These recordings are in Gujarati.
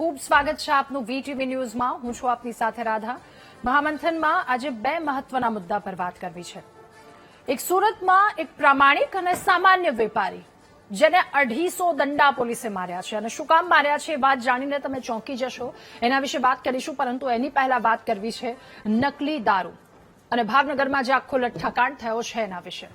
ખૂબ સ્વાગત છે આપનું વીટીવી ન્યૂઝમાં. હું છું આપની સાથે રાધા. મહામંથનમાં આજે બે મહત્વના મુદ્દા પર વાત કરવી છે. એક સુરતમાં એક પ્રામાણિક અને સામાન્ય વેપારી જેને 250 દંડા પોલીસે માર્યા છે અને શું કામ માર્યા છે એ વાત જાણીને તમે ચોંકી જશો. એના વિશે વાત કરીશું, પરંતુ એની પહેલા વાત કરવી છે નકલી દારૂ અને ભાવનગરમાં જે આખો લઠ્ઠાકાંડ થયો છે એના વિશે.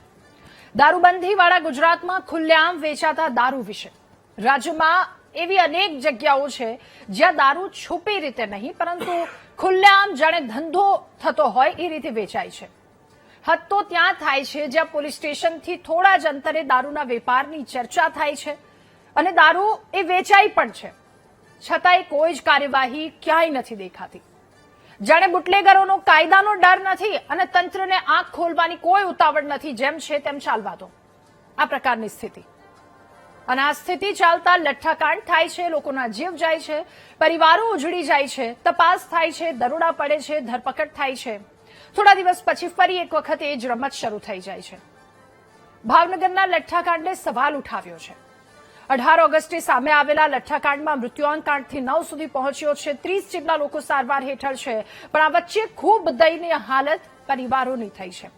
દારૂબંધીવાળા ગુજરાતમાં ખુલ્લેઆમ વેચાતા દારૂ વિશે. રાજ્યમાં એવી અનેક જગ્યાઓ છે જ્યાં દારૂ છુપી રીતે નહીં પરંતુ ખુલ્લેઆમ જાણે ધંધો થતો હોય એ રીતે વેચાય છે. હદ તો ત્યાં થાય છે જ્યાં પોલીસ સ્ટેશનથી થોડા જ અંતરે દારૂના વેપારની ચર્ચા થાય છે અને દારૂ એ વેચાય પણ છે, છતાંય કોઈ જ કાર્યવાહી ક્યાંય નથી દેખાતી. જાણે બુટલેગરોનો કાયદાનો ડર નથી અને તંત્રને આંખ ખોલવાની કોઈ ઉતાવળ નથી, જેમ છે તેમ ચાલવા દો, આ પ્રકારની સ્થિતિ. અને આ સ્થિતિ ચાલતા લઠ્ઠાકાંડ થાય છે, લોકોના જીવ જાય છે, પરિવારો ઉજળી જાય છે, તપાસ થાય છે, દરોડા પડે છે, ધરપકડ થાય છે. થોડા દિવસ પછી ફરી એક વખત એ જ રમત શરૂ થઈ જાય છે. ભાવનગરના લઠ્ઠાકાંડે સવાલ ઉઠાવ્યો છે. 18 ઓગસ્ટે સામે આવેલા લઠ્ઠાકાંડમાં મૃત્યુઆંક 8થી 9 સુધી પહોંચ્યો છે. 30 જેટલા લોકો સારવાર હેઠળ છે, પણ આ વચ્ચે ખૂબ દયનીય હાલત પરિવારોની થઈ છે.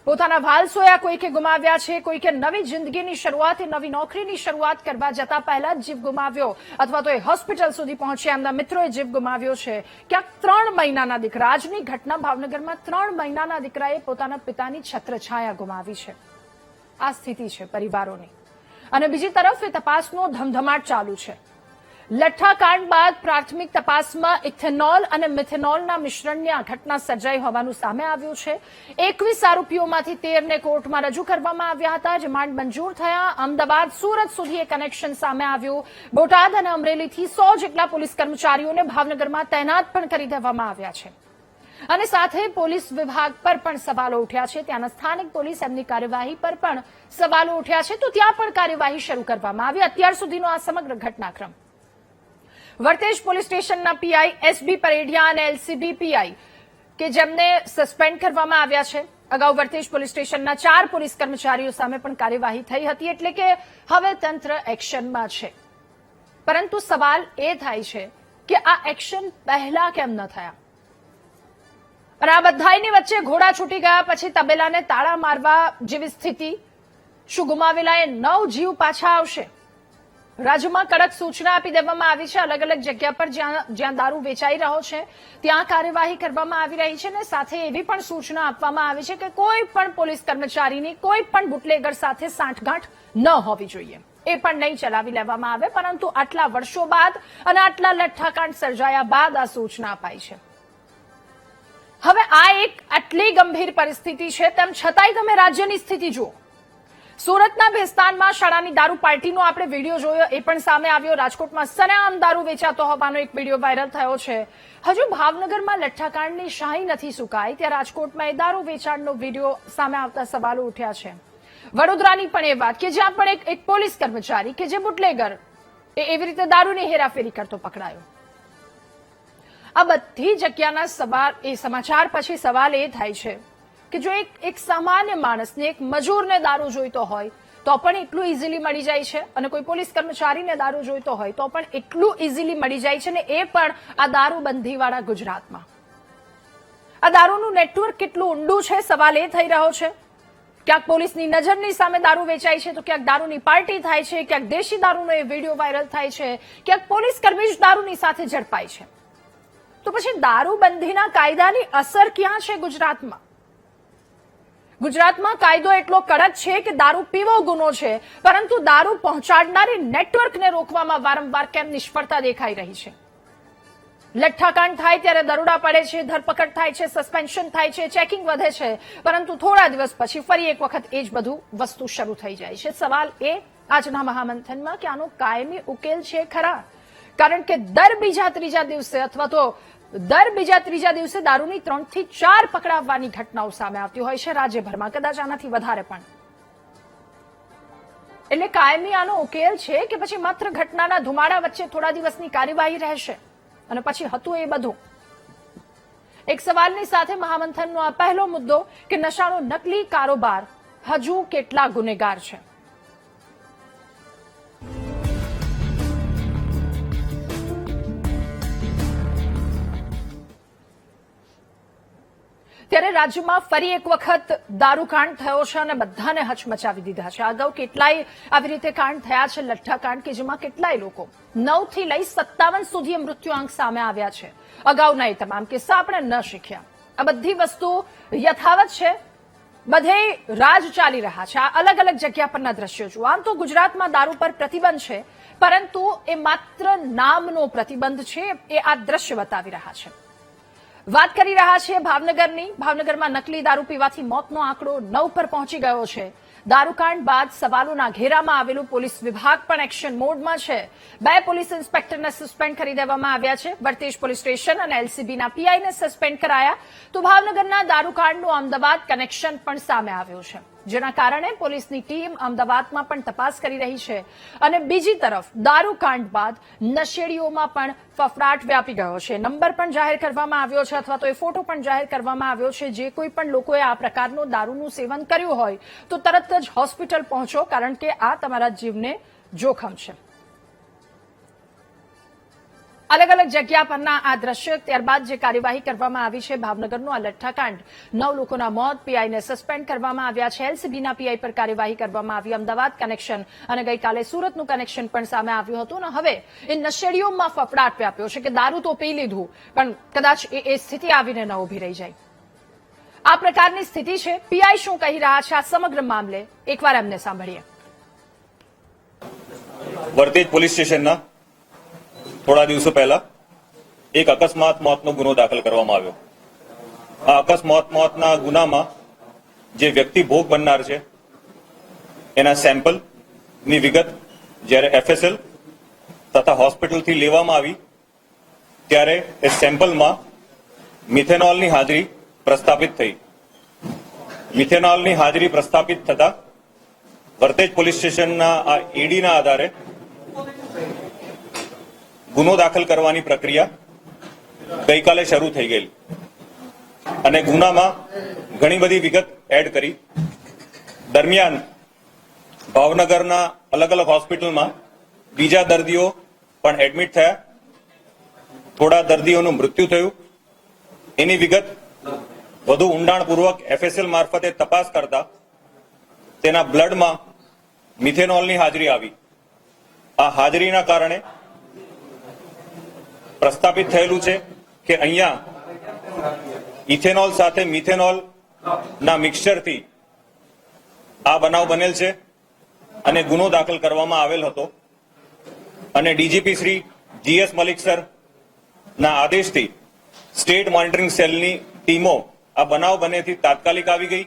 પોતાના વાલસોયા કોઈકે ગુમાવ્યા છે, કોઈકે નવી જિંદગીની શરૂઆત, નવી નોકરીની શરૂઆત કરવા જતા પહેલા જ જીવ ગુમાવ્યો અથવા તો એ હોસ્પિટલ સુધી પહોંચ્યા, એમના મિત્રોએ જીવ ગુમાવ્યો છે. ક્યાંક 3 મહિનાના દીકરા, આજની ઘટના ભાવનગરમાં 3 મહિનાના દીકરાએ પોતાના પિતાની છત્રછાયા ગુમાવી છે. આ સ્થિતિ છે પરિવારોની. અને બીજી તરફ એ તપાસનો ધમધમાટ ચાલુ છે. લઠ્ઠાકાંડ બાદ પ્રાથમિક તપાસમાં ઇથેનોલ અને મિથેનોલના મિશ્રણની આ ઘટના સર્જાઈ હોવાનું સામે આવ્યું છે. 21 આરોપીઓમાંથી 13ને કોર્ટમાં રજૂ કરવામાં આવ્યા હતા, જે માંડ મંજૂર થયા. અમદાવાદ સુરત સુધી એ કનેક્શન સામે આવ્યું. બોટાદ અને અમરેલીથી 100 જેટલા પોલીસ કર્મચારીઓને ભાવનગરમાં તૈનાત પણ કરી દેવામાં આવ્યા છે. અને સાથે પોલીસ વિભાગ પર પણ સવાલો ઉઠ્યા છે. ત્યાંના સ્થાનિક પોલીસ, એમની કાર્યવાહી પર પણ સવાલો ઉઠ્યા છે, તો ત્યાં પણ કાર્યવાહી શરૂ કરવામાં આવી. અત્યાર સુધીનો આ સમગ્ર ઘટનાક્રમ. વર્તેજ પોલીસ સ્ટેશનના પીઆઈ એસબી પરેઢિયા અને એલસીબી પીઆઈ કે જેમને સસ્પેન્ડ કરવામાં આવ્યા છે. અગાઉ વર્તેજ પોલીસ સ્ટેશનના 4 પોલીસ કર્મચારીઓ સામે પણ કાર્યવાહી થઈ હતી, એટલે કે હવે તંત્ર એક્શનમાં છે. પરંતુ સવાલ એ થાય છે કે આ એક્શન પહેલા કેમ ન થયા? અને આ બધાની વચ્ચે ઘોડા છૂટી ગયા પછી તબેલાને તાળા મારવા જેવી સ્થિતિ. શું ગુમાવેલા એ 9 જીવ પાછા આવશે? રાજ્યમાં કડક સૂચના આપી દેવામાં આવી છે. અલગ અલગ જગ્યા પર જ્યાં દારૂ વેચાઈ રહ્યો છે ત્યાં કાર્યવાહી કરવામાં આવી રહી છે અને સાથે એવી પણ સૂચના આપવામાં આવી છે કે કોઈ પણ પોલીસ કર્મચારીની કોઈ પણ બુટલેગર સાથે સાંઠગાંઠ ન હોવી જોઈએ. એ પણ નહીં ચલાવી લેવામાં આવે. પરંતુ આટલા વર્ષો બાદ અને આટલા લઠ્ઠાકાંડ સર્જાયા બાદ આ સૂચના અપાઈ છે. હવે આ એક આટલી ગંભીર પરિસ્થિતિ છે, તેમ છતાંય તમે રાજ્યની સ્થિતિ જુઓ. સુરતના ભેસ્તાનમાં શાળાની દારૂ પાર્ટીનો આપણે વિડીયો જોયો, એ પણ સામે આવ્યો. રાજકોટમાં સરેઆમ દારૂ વેચાતો હોવાનો એક વિડીયો વાયરલ થયો છે. હજુ ભાવનગરમાં લઠ્ઠાકાંડની શાહી નથી સુકાઈ ત્યાં રાજકોટમાં એ દારૂ વેચાણનો વિડીયો સામે આવતા સવાલો ઉઠ્યા છે. વડોદરાની પણ એ વાત કે જ્યાં પણ એક પોલીસ કર્મચારી કે જે બુટલેગર એવી રીતે દારૂની હેરાફેરી કરતો પકડાયો. આ બધી જગ્યાના સમાચાર પછી સવાલ એ થાય છે કે જો એક સામાન્ય માણસને, એક મજૂરને દારૂ જોઈતો હોય તો પણ એટલું ઇઝીલી મળી જાય છે, અને કોઈ પોલીસ કર્મચારીને દારૂ જોઈતો હોય તો પણ એટલું ઇઝીલી મળી જાય છે, ને એ પણ આ દારૂબંધીવાળા ગુજરાતમાં. આ દારૂનું નેટવર્ક કેટલું ઊંડું છે, સવાલ એ થઈ રહ્યો છે. ક્યાંક પોલીસની નજરની સામે દારૂ વેચાય છે, તો ક્યાંક દારૂની પાર્ટી થાય છે, ક્યાંક દેશી દારૂનો એ વિડીયો વાયરલ થાય છે, ક્યાંક પોલીસ કર્મી જ દારૂની સાથે ઝડપાય છે. તો પછી દારૂબંધીના કાયદાની અસર ક્યાં છે ગુજરાતમાં? ગુજરાતમાં કાયદો એટલો કડક છે કે દારૂ પીવો ગુનો છે, પરંતુ દારૂ પહોંચાડનારી નેટવર્કને રોકવામાં વારંવાર કેમ નિષ્ફળતા દેખાઈ રહી છે? લઠ્ઠાકાંડ થાય ત્યારે દરોડા પડે છે, ધરપકડ થાય છે, સસ્પેન્શન થાય છે, ચેકિંગ વધે છે, પરંતુ થોડા દિવસ પછી ફરી એક વખત એ જ બધું વસ્તુ શરૂ થઈ જાય છે. સવાલ એ આજના મહામંથનમાં કે આનો કાયમી ઉકેલ છે ખરા? કારણ કે દર બીજા ત્રીજા દિવસે અથવા તો દર બીજા ત્રીજા દિવસે દારૂની 3 થી 4 પકડાવવાની ઘટનાઓ સામે આવતી હોય છે રાજ્યભરમાં, કદાચ આનાથી વધારે પણ. એટલે કાયમી આનો ઉકેલ છે કે પછી માત્ર ઘટનાના ધુમાડા વચ્ચે થોડા દિવસની કાર્યવાહી રહેશે અને પછી હતું એ બધું? એક સવાલની સાથે મહામંથનનો આ પહેલો મુદ્દો કે નશાનો નકલી કારોબાર હજુ કેટલા ગુનેગાર છે. ત્યારે રાજ્યમાં ફરી એક વખત દારૂકાંડ થયો છે અને બધાને હચમચાવી દીધા છે. અગાઉ કેટલાય આવી રીતે કાંડ થયા છે, લઠ્ઠાકાંડ, કે જેમાં કેટલાય લોકો 9 થી લઈ 57 સુધી મૃત્યુઆંક સામે આવ્યા છે. અગાઉના એ તમામ કિસ્સા આપણે ન શીખ્યા. આ બધી વસ્તુ યથાવત છે, બધે રાજ ચાલી રહ્યા છે. આ અલગ અલગ જગ્યા પરના દ્રશ્યો જુઓ. આમ તો ગુજરાતમાં દારૂ પર પ્રતિબંધ છે, પરંતુ એ માત્ર નામનો પ્રતિબંધ છે. એ આ દ્રશ્ય બતાવી રહ્યા છે. વાત કરી રહ્યા છીએ ભાવનગરની. ભાવનગરમાં નકલી દારૂ પીવાથી મોતનો આંકડો 9 પર પહોંચી ગયો છે. દારૂકાંડ બાદ સવાલોના ઘેરામાં આવેલું પોલીસ વિભાગ પણ એક્શન મોડમાં છે. 2 પોલીસ ઇન્સ્પેક્ટરને સસ્પેન્ડ કરી દેવામાં આવ્યા છે. વર્તેજ પોલીસ સ્ટેશન અને એલસીબીના પીઆઈને સસ્પેન્ડ કરાયા. તો ભાવનગરના દારૂકાંડનું અમદાવાદ કનેક્શન પણ સામે આવ્યું છે, જેના કારણે પોલીસની ટીમ અમદાવાદમાં પણ તપાસ કરી રહી છે. અને બીજી તરફ દારૂકાંડ બાદ નશેડીઓમાં પણ ફફડાટ વ્યાપી ગયો છે. નંબર પણ જાહેર કરવામાં આવ્યો છે, અથવા તો એ ફોટો પણ જાહેર કરવામાં આવ્યો છે. જે કોઈ પણ લોકોએ આ પ્રકારનું દારૂનું સેવન કર્યું હોય તો તરત જ હોસ્પિટલ પહોંચો, કારણ કે આ તમારા જીવને જોખમ છે. અલગ અલગ જગ્યા પરના આ દ્રશ્ય. ત્યારબાદ જે કાર્યવાહી કરવામાં આવી છે, ભાવનગરનો આ લઠ્ઠાકાંડ, 9 લોકોના મોત, પીઆઈને સસ્પેન્ડ કરવામાં આવ્યા છે. એલસીબીના પીઆઈ પર કાર્યવાહી કરવામાં આવી. અમદાવાદ કનેક્શન અને ગઈકાલે સુરતનું કનેક્શન પણ સામે આવ્યું હતું. અને હવે એ નશેડીઓમાં ફફડાટ વ્યાપ્યો છે કે દારૂ તો પી લીધું, પણ કદાચ એ સ્થિતિ આવીને ન ઉભી રહી જાય. આ પ્રકારની સ્થિતિ છે. પીઆઈ શું કહી રહ્યા છે આ સમગ્ર મામલે, એકવાર એમને સાંભળીએ. વર્તેજ પોલીસ સ્ટેશનના થોડા દિવસો પહેલા એક અકસ્માત મોતનો ગુનો દાખલ કરવામાં આવ્યો. આ અકસ્માત મોતના ગુનામાં જે વ્યક્તિ ભોગ બનનાર છે એના સેમ્પલની વિગત જ્યારે એફએસએલ તથા હોસ્પિટલથી લેવામાં આવી ત્યારે એ સેમ્પલમાં મિથેનોલની હાજરી પ્રસ્થાપિત થઈ. મિથેનોલની હાજરી પ્રસ્થાપિત થતા વર્તેજ પોલીસ સ્ટેશનના આ ઈડીના આધારે ગુનો દાખલ કરવાની પ્રક્રિયા ગઈકાલે શરૂ થઈ ગઈ અને ગુનામાં ઘણી બધી વિગત એડ કરી. દરમિયાન ભાવનગરના અલગ અલગ હોસ્પિટલમાં બીજા દર્દીઓ પણ એડમિટ થયા. થોડા દર્દીઓનું મૃત્યુ થયું. એની વિગત વધુ ઊંડાણપૂર્વક એફએસએલ મારફતે તપાસ કરતા તેના બ્લડમાં મિથેનોલની હાજરી આવી. આ હાજરીના કારણે પ્રસ્થાપિત થયેલું છે કે અહીંયા ઇથેનોલ સાથે મિથેનોલ ના મિક્સચરથી આ બનાવ બનેલ છે અને ગુનો દાખલ કરવામાં આવેલ હતો. અને DGP Shri GS Malik sir ના આદેશથી સ્ટેટ મોનિટરિંગ સેલની ટીમો આ બનાવ બનેથી તાત્કાલિક આવી ગઈ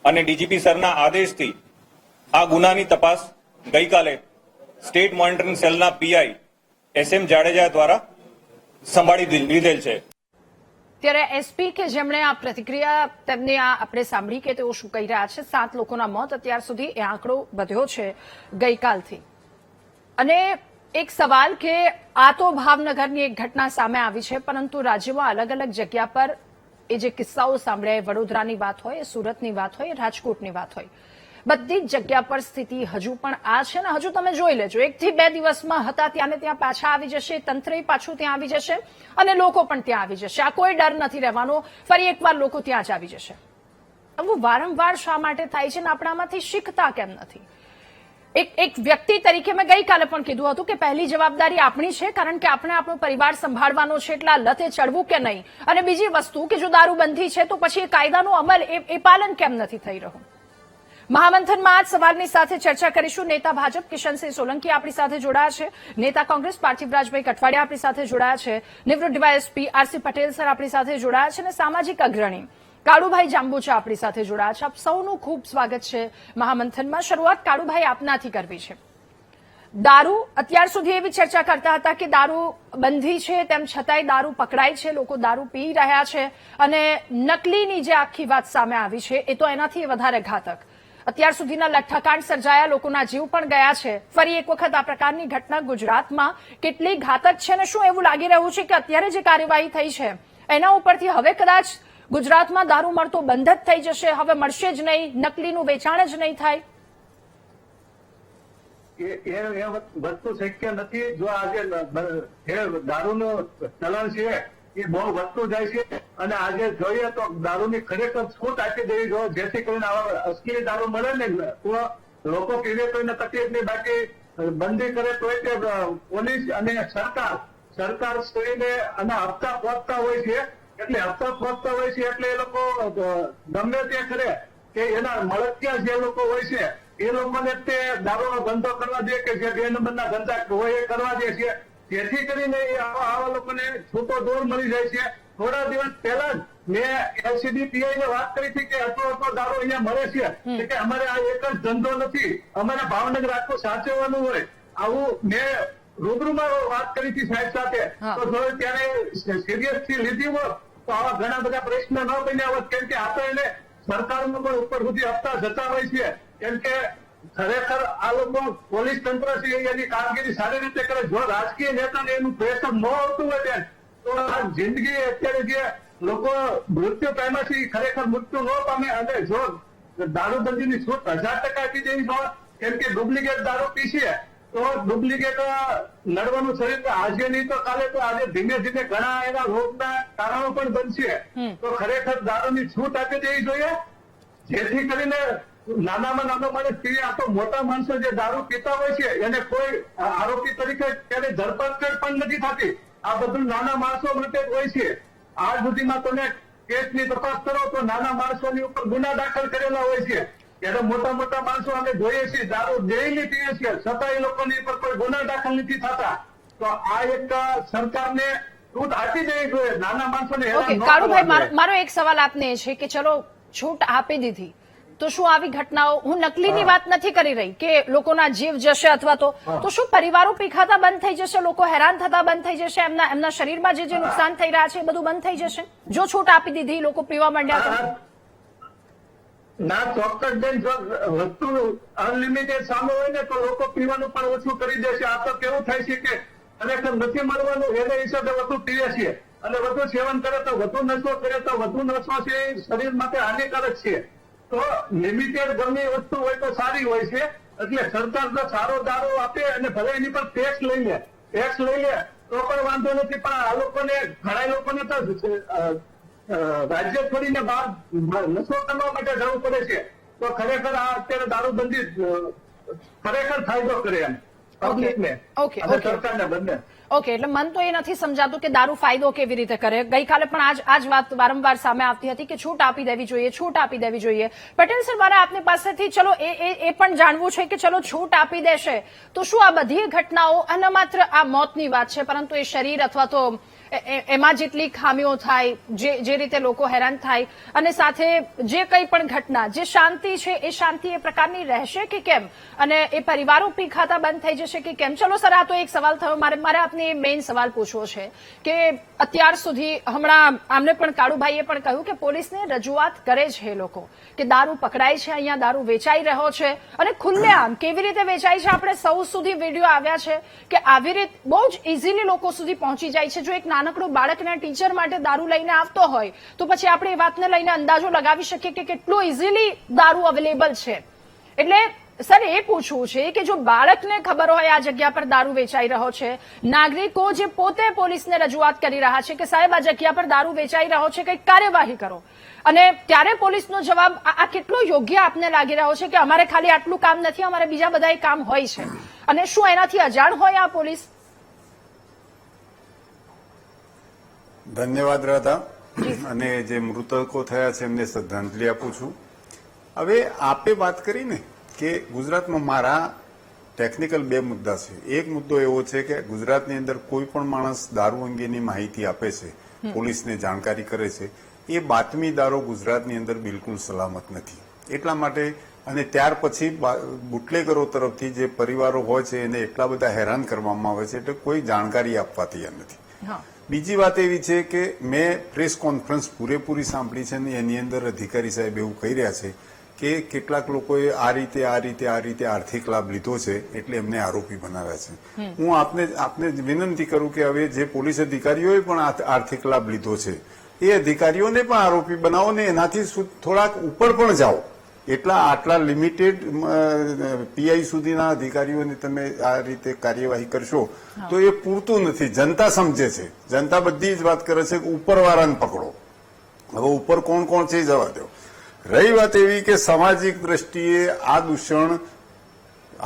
અને ડીજીપી સરના આદેશથી આ ગુનાની તપાસ ગઈકાલે સ્ટેટ મોનિટરિંગ સેલના પીઆઈ એસએમ જાડેજા દ્વારા સંભાળી લીધેલ છે. ત્યારે એસપી કે જેમણે આ પ્રતિક્રિયા તેમને આ આપણે સાંભળી કે તેઓ શું કહી રહ્યા છે. 7 લોકોના મોત અત્યાર સુધી એ આંકડો વધ્યો છે ગઈકાલથી. અને એક સવાલ કે આ તો ભાવનગરની એક ઘટના સામે આવી છે, પરંતુ રાજ્યમાં અલગ અલગ જગ્યા પર એ જે કિસ્સાઓ સાંભળ્યા, વડોદરાની વાત હોય, સુરતની વાત હોય, રાજકોટની વાત હોય, બધી જ જગ્યા પર સ્થિતિ હજુ પણ આ છે. ને હજુ તમે જોઈ લેજો, 1 થી 2 દિવસમાં હતા ત્યાં ત્યાં પાછા આવી જશે, તંત્ર પાછું ત્યાં આવી જશે અને લોકો પણ ત્યાં આવી જશે. આ કોઈ ડર નથી રહેવાનો. ફરી એકવાર લોકો ત્યાં જ આવી જશે. આવું વારંવાર શા માટે થાય છે ને આપણે આમાંથી શીખતા કેમ નથી? એક વ્યક્તિ તરીકે મેં ગઈકાલે પણ કીધું હતું કે પહેલી જવાબદારી આપણી છે, કારણ કે આપણે આપણો પરિવાર સંભાળવાનો છે. એટલે આ લતે ચડવું કે નહીં. અને બીજી વસ્તુ કે જો દારૂબંધી છે તો પછી એ કાયદાનો અમલ એ પાલન કેમ નથી થઈ રહ્યું? મહામંથનમાં આજ સવારની સાથે ચર્ચા કરીશું. નેતા ભાજપ કિશનસિંહ સોલંકી આપણી સાથે જોડાયા છે. નેતા કોંગ્રેસ પાર્થિવરાજભાઈ કઠવાડિયા આપણી સાથે જોડાયા છે. નિવૃત્ત ડીવાયએસપી આરસી પટેલ સર આપણી સાથે જોડાયા છે અને સામાજિક અગ્રણી કાળુભાઈ જાંબુચા આપણી સાથે જોડાયા છે. આપ સૌનું ખૂબ સ્વાગત છે મહામંથનમાં. શરૂઆત કાળુભાઈ આપનાથી કરવી છે. દારૂ, અત્યાર સુધી એવી ચર્ચા કરતા હતા કે દારૂ બંધી છે, તેમ છતાંય દારૂ પકડાય છે, લોકો દારૂ પી રહ્યા છે અને નકલીની જે આખી વાત સામે આવી છે એ તો એનાથી વધારે ઘાતક. અત્યાર સુધીના લઠ્ઠાકાંડ સર્જાયા, લોકોના જીવ પણ ગયા છે. ફરી એક વખત આ પ્રકારની ઘટના ગુજરાતમાં કેટલી ઘાતક છે અને શું એવું લાગી રહ્યું છે કે અત્યારે જે કાર્યવાહી થઈ છે એના ઉપરથી હવે કદાચ ગુજરાતમાં દારૂ મળતો બંધ જ થઈ જશે, હવે મળશે જ નહીં, નકલીનું વેચાણ જ નહીં થાય? એ વસ્તુ શક્ય નથી. જો આજે દારૂનું ચલણ છે એ બહુ વધતું જાય છે. અને આજે જોઈએ તો દારૂની ખરેખર છૂટ આપી દેવી જોઈએ, જેથી કરીને આવા અશ્લીલ દારૂ મળે ને તો લોકો પીવે તો એને તકલીફ નહીં. બાકી બંધી કરે તો કે પોલીસ અને સરકાર શ્રીને અને હપ્તા પહોંચતા હોય છે, એટલે હપ્તા પહોંચતા હોય છે એટલે એ લોકો ગમે તે કરે કે એના મળતિયા જે લોકો હોય છે એ લોકોને તે દારૂનો ધંધો કરવા દે કે જે 2 નંબરના ધંધા હોય એ કરવા દે છે, જેથી કરીને આવા લોકોને છૂટો દોર મળી જાય છે. થોડા દિવસ પહેલા જ મેં LCDPI ને વાત કરી હતી કે આટલો દારૂ અહીંયા મળે છે કે અમારે આ એક જ ધંધો નથી, અમારે ભાવનગર આખું સાચવવાનું હોય. આવું મેં રૂબરૂમાં વાત કરી હતી સાહેબ સાથે, તો જો ત્યારે સિરિયસલી લીધી હોત તો આવા ઘણા બધા પ્રશ્ન ન બન્યા હોત. કેમ કે આ તો એને સરકારનો પણ ઉપર સુધી હપ્તા જતા હોય છે. કેમ કે ખરેખર આ લોકો પોલીસ તંત્ર છે એની કામગીરી સારી રીતે કરે. જો રાજકીય નેતાને એનું પ્રેશર ન આવતું હોય બેન તો આ જિંદગી અત્યારે જે લોકો મૃત્યુ પામ્યા છે એ ખરેખર મૃત્યુ ન પામે. અને જો દારૂબંધીની છૂટ 1000% આપી દેવી જોઈએ, કેમ કે ડુપ્લિકેટ દારૂ પીશે તો ડુપ્લિકેટ લડવાનું શરીર આજે નહીં તો કાલે તો આજે ધીમે ધીમે ઘણા એના રોગના કારણો પણ બનશે. તો ખરેખર દારૂની છૂટ આપી દેવી જોઈએ, જેથી કરીને નાનામાં નાનો માણસ પીએ. આ તો મોટા માણસો જે દારૂ પીતા હોય છે એને કોઈ આરોપી તરીકે ત્યારે ધરપકડ પણ નથી થતી. આ બધું નાના માણસો માટે જ હોય છે. આજ સુધીમાં તમે કેસની તપાસ કરો તો નાના માણસોની ઉપર ગુના દાખલ કરેલા હોય છે. ત્યારે મોટા મોટા માણસો અમે જોઈએ છીએ દારૂ ડેઈલી પીએ છીએ, છતાં એ લોકોની ઉપર કોઈ ગુના દાખલ નથી થતા. તો આ એક સરકારને છૂટ આપી દેવી જોઈએ, નાના માણસોને હેરાન ઓકે ન કાળુભાઈ, કરવા જોઈએ. મારો એક સવાલ આપને એ છે કે ચલો છૂટ આપી દીધી તો શું આવી ઘટનાઓ, હું નકલીની વાત નથી કરી રહી કે લોકોના જીવ જશે અથવા તો શું પરિવારો પીખાતા બંધ થઈ જશે, લોકો હેરાન થતા બંધ થઈ જશે, એમના શરીરમાં જે નુકસાન થઈ રહ્યા છે એ બધું બંધ થઈ જશે જો છૂટ આપી દીધી, લોકો પીવા માંડ્યા તો? ના, ચોક્કસ બેન. જો વસ્તુ અનલિમિટેડ સામે હોય ને તો લોકો પીવાનું પણ ઓછું કરી દે છે. આ તો કેવું થાય છે કે ખરેખર નથી મળવાનું એને હિસાબે વધુ પીએ છીએ, અને વધુ સેવન કરે તો વધુ નશો કરે તો વધુ નશો છે એ શરીર માટે હાનિકારક છે. તો લિમિટેડ ગમે વસ્તુ હોય તો સારી હોય છે. એટલે સરકાર જો સારો દારૂ આપે અને ભલે એની પર ટેક્સ લઈ લે તો પણ વાંધો નથી. પણ આ લોકોને ઘણા લોકોને તો રાજ્ય છોડીને બહાર નશો કરવા માટે જવું પડે છે. તો ખરેખર આ અત્યારે દારૂબંધી ખરેખર ફાયદો કરે એમ પબ્લિકને અને સરકારને બંને. ઓકે, એટલે મન તો એ નથી સમજાતું કે દારૂ ફાયદો કેવી રીતે કરે. ગઈકાલે પણ આજ વાત વારંવાર સામે આવતી હતી કે છૂટ આપી દેવી જોઈએ, છૂટ આપી દેવી જોઈએ. પટેલ સર, મારે આપની પાસેથી ચલો એ પણ જાણવું છે કે ચલો છૂટ આપી દેશે તો શું આ બધી ઘટનાઓ, અને માત્ર આ મોતની વાત છે પરંતુ એ શરીર અથવા તો એમાં જેટલી ખામીઓ થાય, જે રીતે લોકો હેરાન થાય, અને સાથે જે કંઈ પણ ઘટના, જે શાંતિ છે એ શાંતિ એ પ્રકારની રહેશે કે કેમ, અને એ પરિવારો પી ખાતા બંધ થઈ જશે કે કેમ? ચલો સર, આ તો એક સવાલ થયો. મારે આપને મેઇન સવાલ પૂછવો છે કે અત્યાર સુધી હમણાં આમને પણ કાળુભાઈએ પણ કહ્યું કે પોલીસને રજૂઆત કરે છે એ લોકો કે દારૂ પકડાય છે, અહીંયા દારૂ વેચાઈ રહ્યો છે, અને ખુલ્લેઆમ કેવી રીતે વેચાય છે આપણે સૌ સુધી વિડીયો આવ્યા છે કે આવી રીતે બહુ જ ઇઝીલી લોકો સુધી પહોંચી જાય છે. જો એક નાનકડું બાળકના ટીચર માટે દારૂ લઈને આવતો હોય તો પછી આપણે એ વાતને લઈને અંદાજો લગાવી શકીએ કે કેટલું ઇઝીલી દારૂ અવેલેબલ છે. એટલે સર, એ પૂછવું છે કે જો બાળકને ખબર હોય આ જગ્યા પર દારૂ વેચાઈ રહ્યો છે, નાગરિકો જે પોતે પોલીસને રજૂઆત કરી રહ્યા છે કે સાહેબ આ જગ્યા પર દારૂ વેચાઈ રહ્યો છે, કંઈક કાર્યવાહી કરો, અને ત્યારે પોલીસનો જવાબ આ કેટલો યોગ્ય આપને લાગી રહ્યો છે કે અમારે ખાલી આટલું કામ નથી, અમારે બીજા બધા કામ હોય છે, અને શું એનાથી અજાણ હોય આ પોલીસ? ધન્યવાદ રાધા, અને જે મૃતકો થયા છે એમને શ્રદ્ધાંજલિ આપું છું. હવે આપે વાત કરી ને કે ગુજરાતમાં મારા ટેકનિકલ 2 મુદ્દા છે. એક મુદ્દો એવો છે કે ગુજરાતની અંદર કોઈ પણ માણસ દારૂ અંગેની માહિતી આપે છે, પોલીસને જાણકારી કરે છે, એ બાતમીદારો ગુજરાતની અંદર બિલકુલ સલામત નથી. એટલા માટે, અને ત્યાર પછી બુટલેગરો તરફથી જે પરિવારો હોય છે એને એટલા બધા હેરાન કરવામાં આવે છે એટલે કોઈ જાણકારી આપવા તૈયાર નથી. બીજી વાત એવી છે કે મેં પ્રેસ કોન્ફરન્સ પૂરેપૂરી સાંભળી છે ને એની અંદર અધિકારી સાહેબ એવું કહી રહ્યા છે કે કેટલાક લોકોએ આ રીતે આર્થિક લાભ લીધો છે એટલે એમને આરોપી બનાવ્યા છે. હું આપને વિનંતી કરું કે હવે જે પોલીસ અધિકારીઓએ પણ આર્થિક લાભ લીધો છે એ અધિકારીઓને પણ આરોપી બનાવો ને એનાથી થોડાક ઉપર પણ જાઓ. આટલા લિમિટેડ પીઆઈ સુધીના અધિકારીઓની તમે આ રીતે કાર્યવાહી કરશો તો એ પૂરતું નથી. જનતા સમજે છે, જનતા બધી જ વાત કરે છે કે ઉપરવાળાને પકડો. હવે ઉપર કોણ કોણ છે જવા દો. રહી વાત એવી કે સામાજિક દ્રષ્ટિએ આ દૂષણ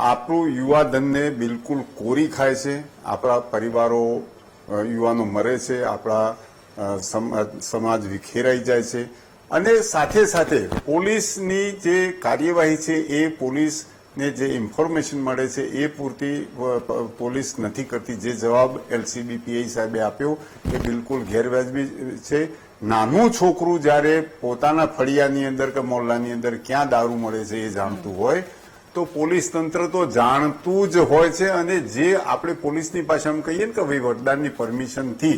આપણું યુવાધનને બિલકુલ કોરી ખાય છે. આપણા પરિવારો, યુવાનો મરે છે, આપણા સમાજ વિખેરાઈ જાય છે. અને સાથે સાથે પોલીસની જે કાર્યવાહી છે એ પોલીસને જે ઇન્ફોર્મેશન મળે છે એ પૂરતી પોલીસ નથી કરતી. જે જવાબ એલસીબી પીઆઈ સાહેબે આપ્યો એ બિલકુલ ગેરવાજબી છે. નાનું છોકરું જયારે પોતાના ફળિયાની અંદર કે મોહલ્લાની અંદર ક્યાં દારૂ મળે છે એ જાણતું હોય તો પોલીસ તંત્ર તો જાણતું જ હોય છે. અને જે આપણે પોલીસની ભાષામાં કહીએ ને કે વહીવટદારની પરમિશનથી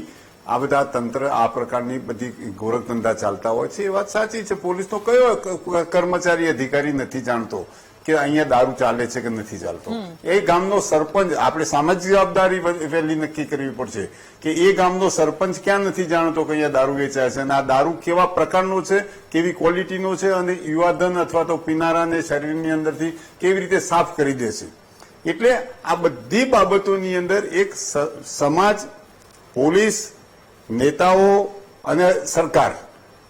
આ બધા તંત્ર આ પ્રકારની બધી ગોરખધંધા ચાલતા હોય છે એ વાત સાચી છે. પોલીસનો કયો કર્મચારી અધિકારી નથી જાણતો કે અહીંયા દારૂ ચાલે છે કે નથી ચાલતો? એ ગામનો સરપંચ, આપણે સામાજિક જવાબદારી વહેલી નક્કી કરવી પડશે કે એ ગામનો સરપંચ ક્યાં નથી જાણતો કે અહીંયા દારૂ વેચાય છે અને આ દારૂ કેવા પ્રકારનો છે, કેવી ક્વોલિટીનો છે અને યુવાધન અથવા તો પીનારાને શરીરની અંદરથી કેવી રીતે સાફ કરી દે છે. એટલે આ બધી બાબતોની અંદર એક સમાજ, પોલીસ, નેતાઓ અને સરકાર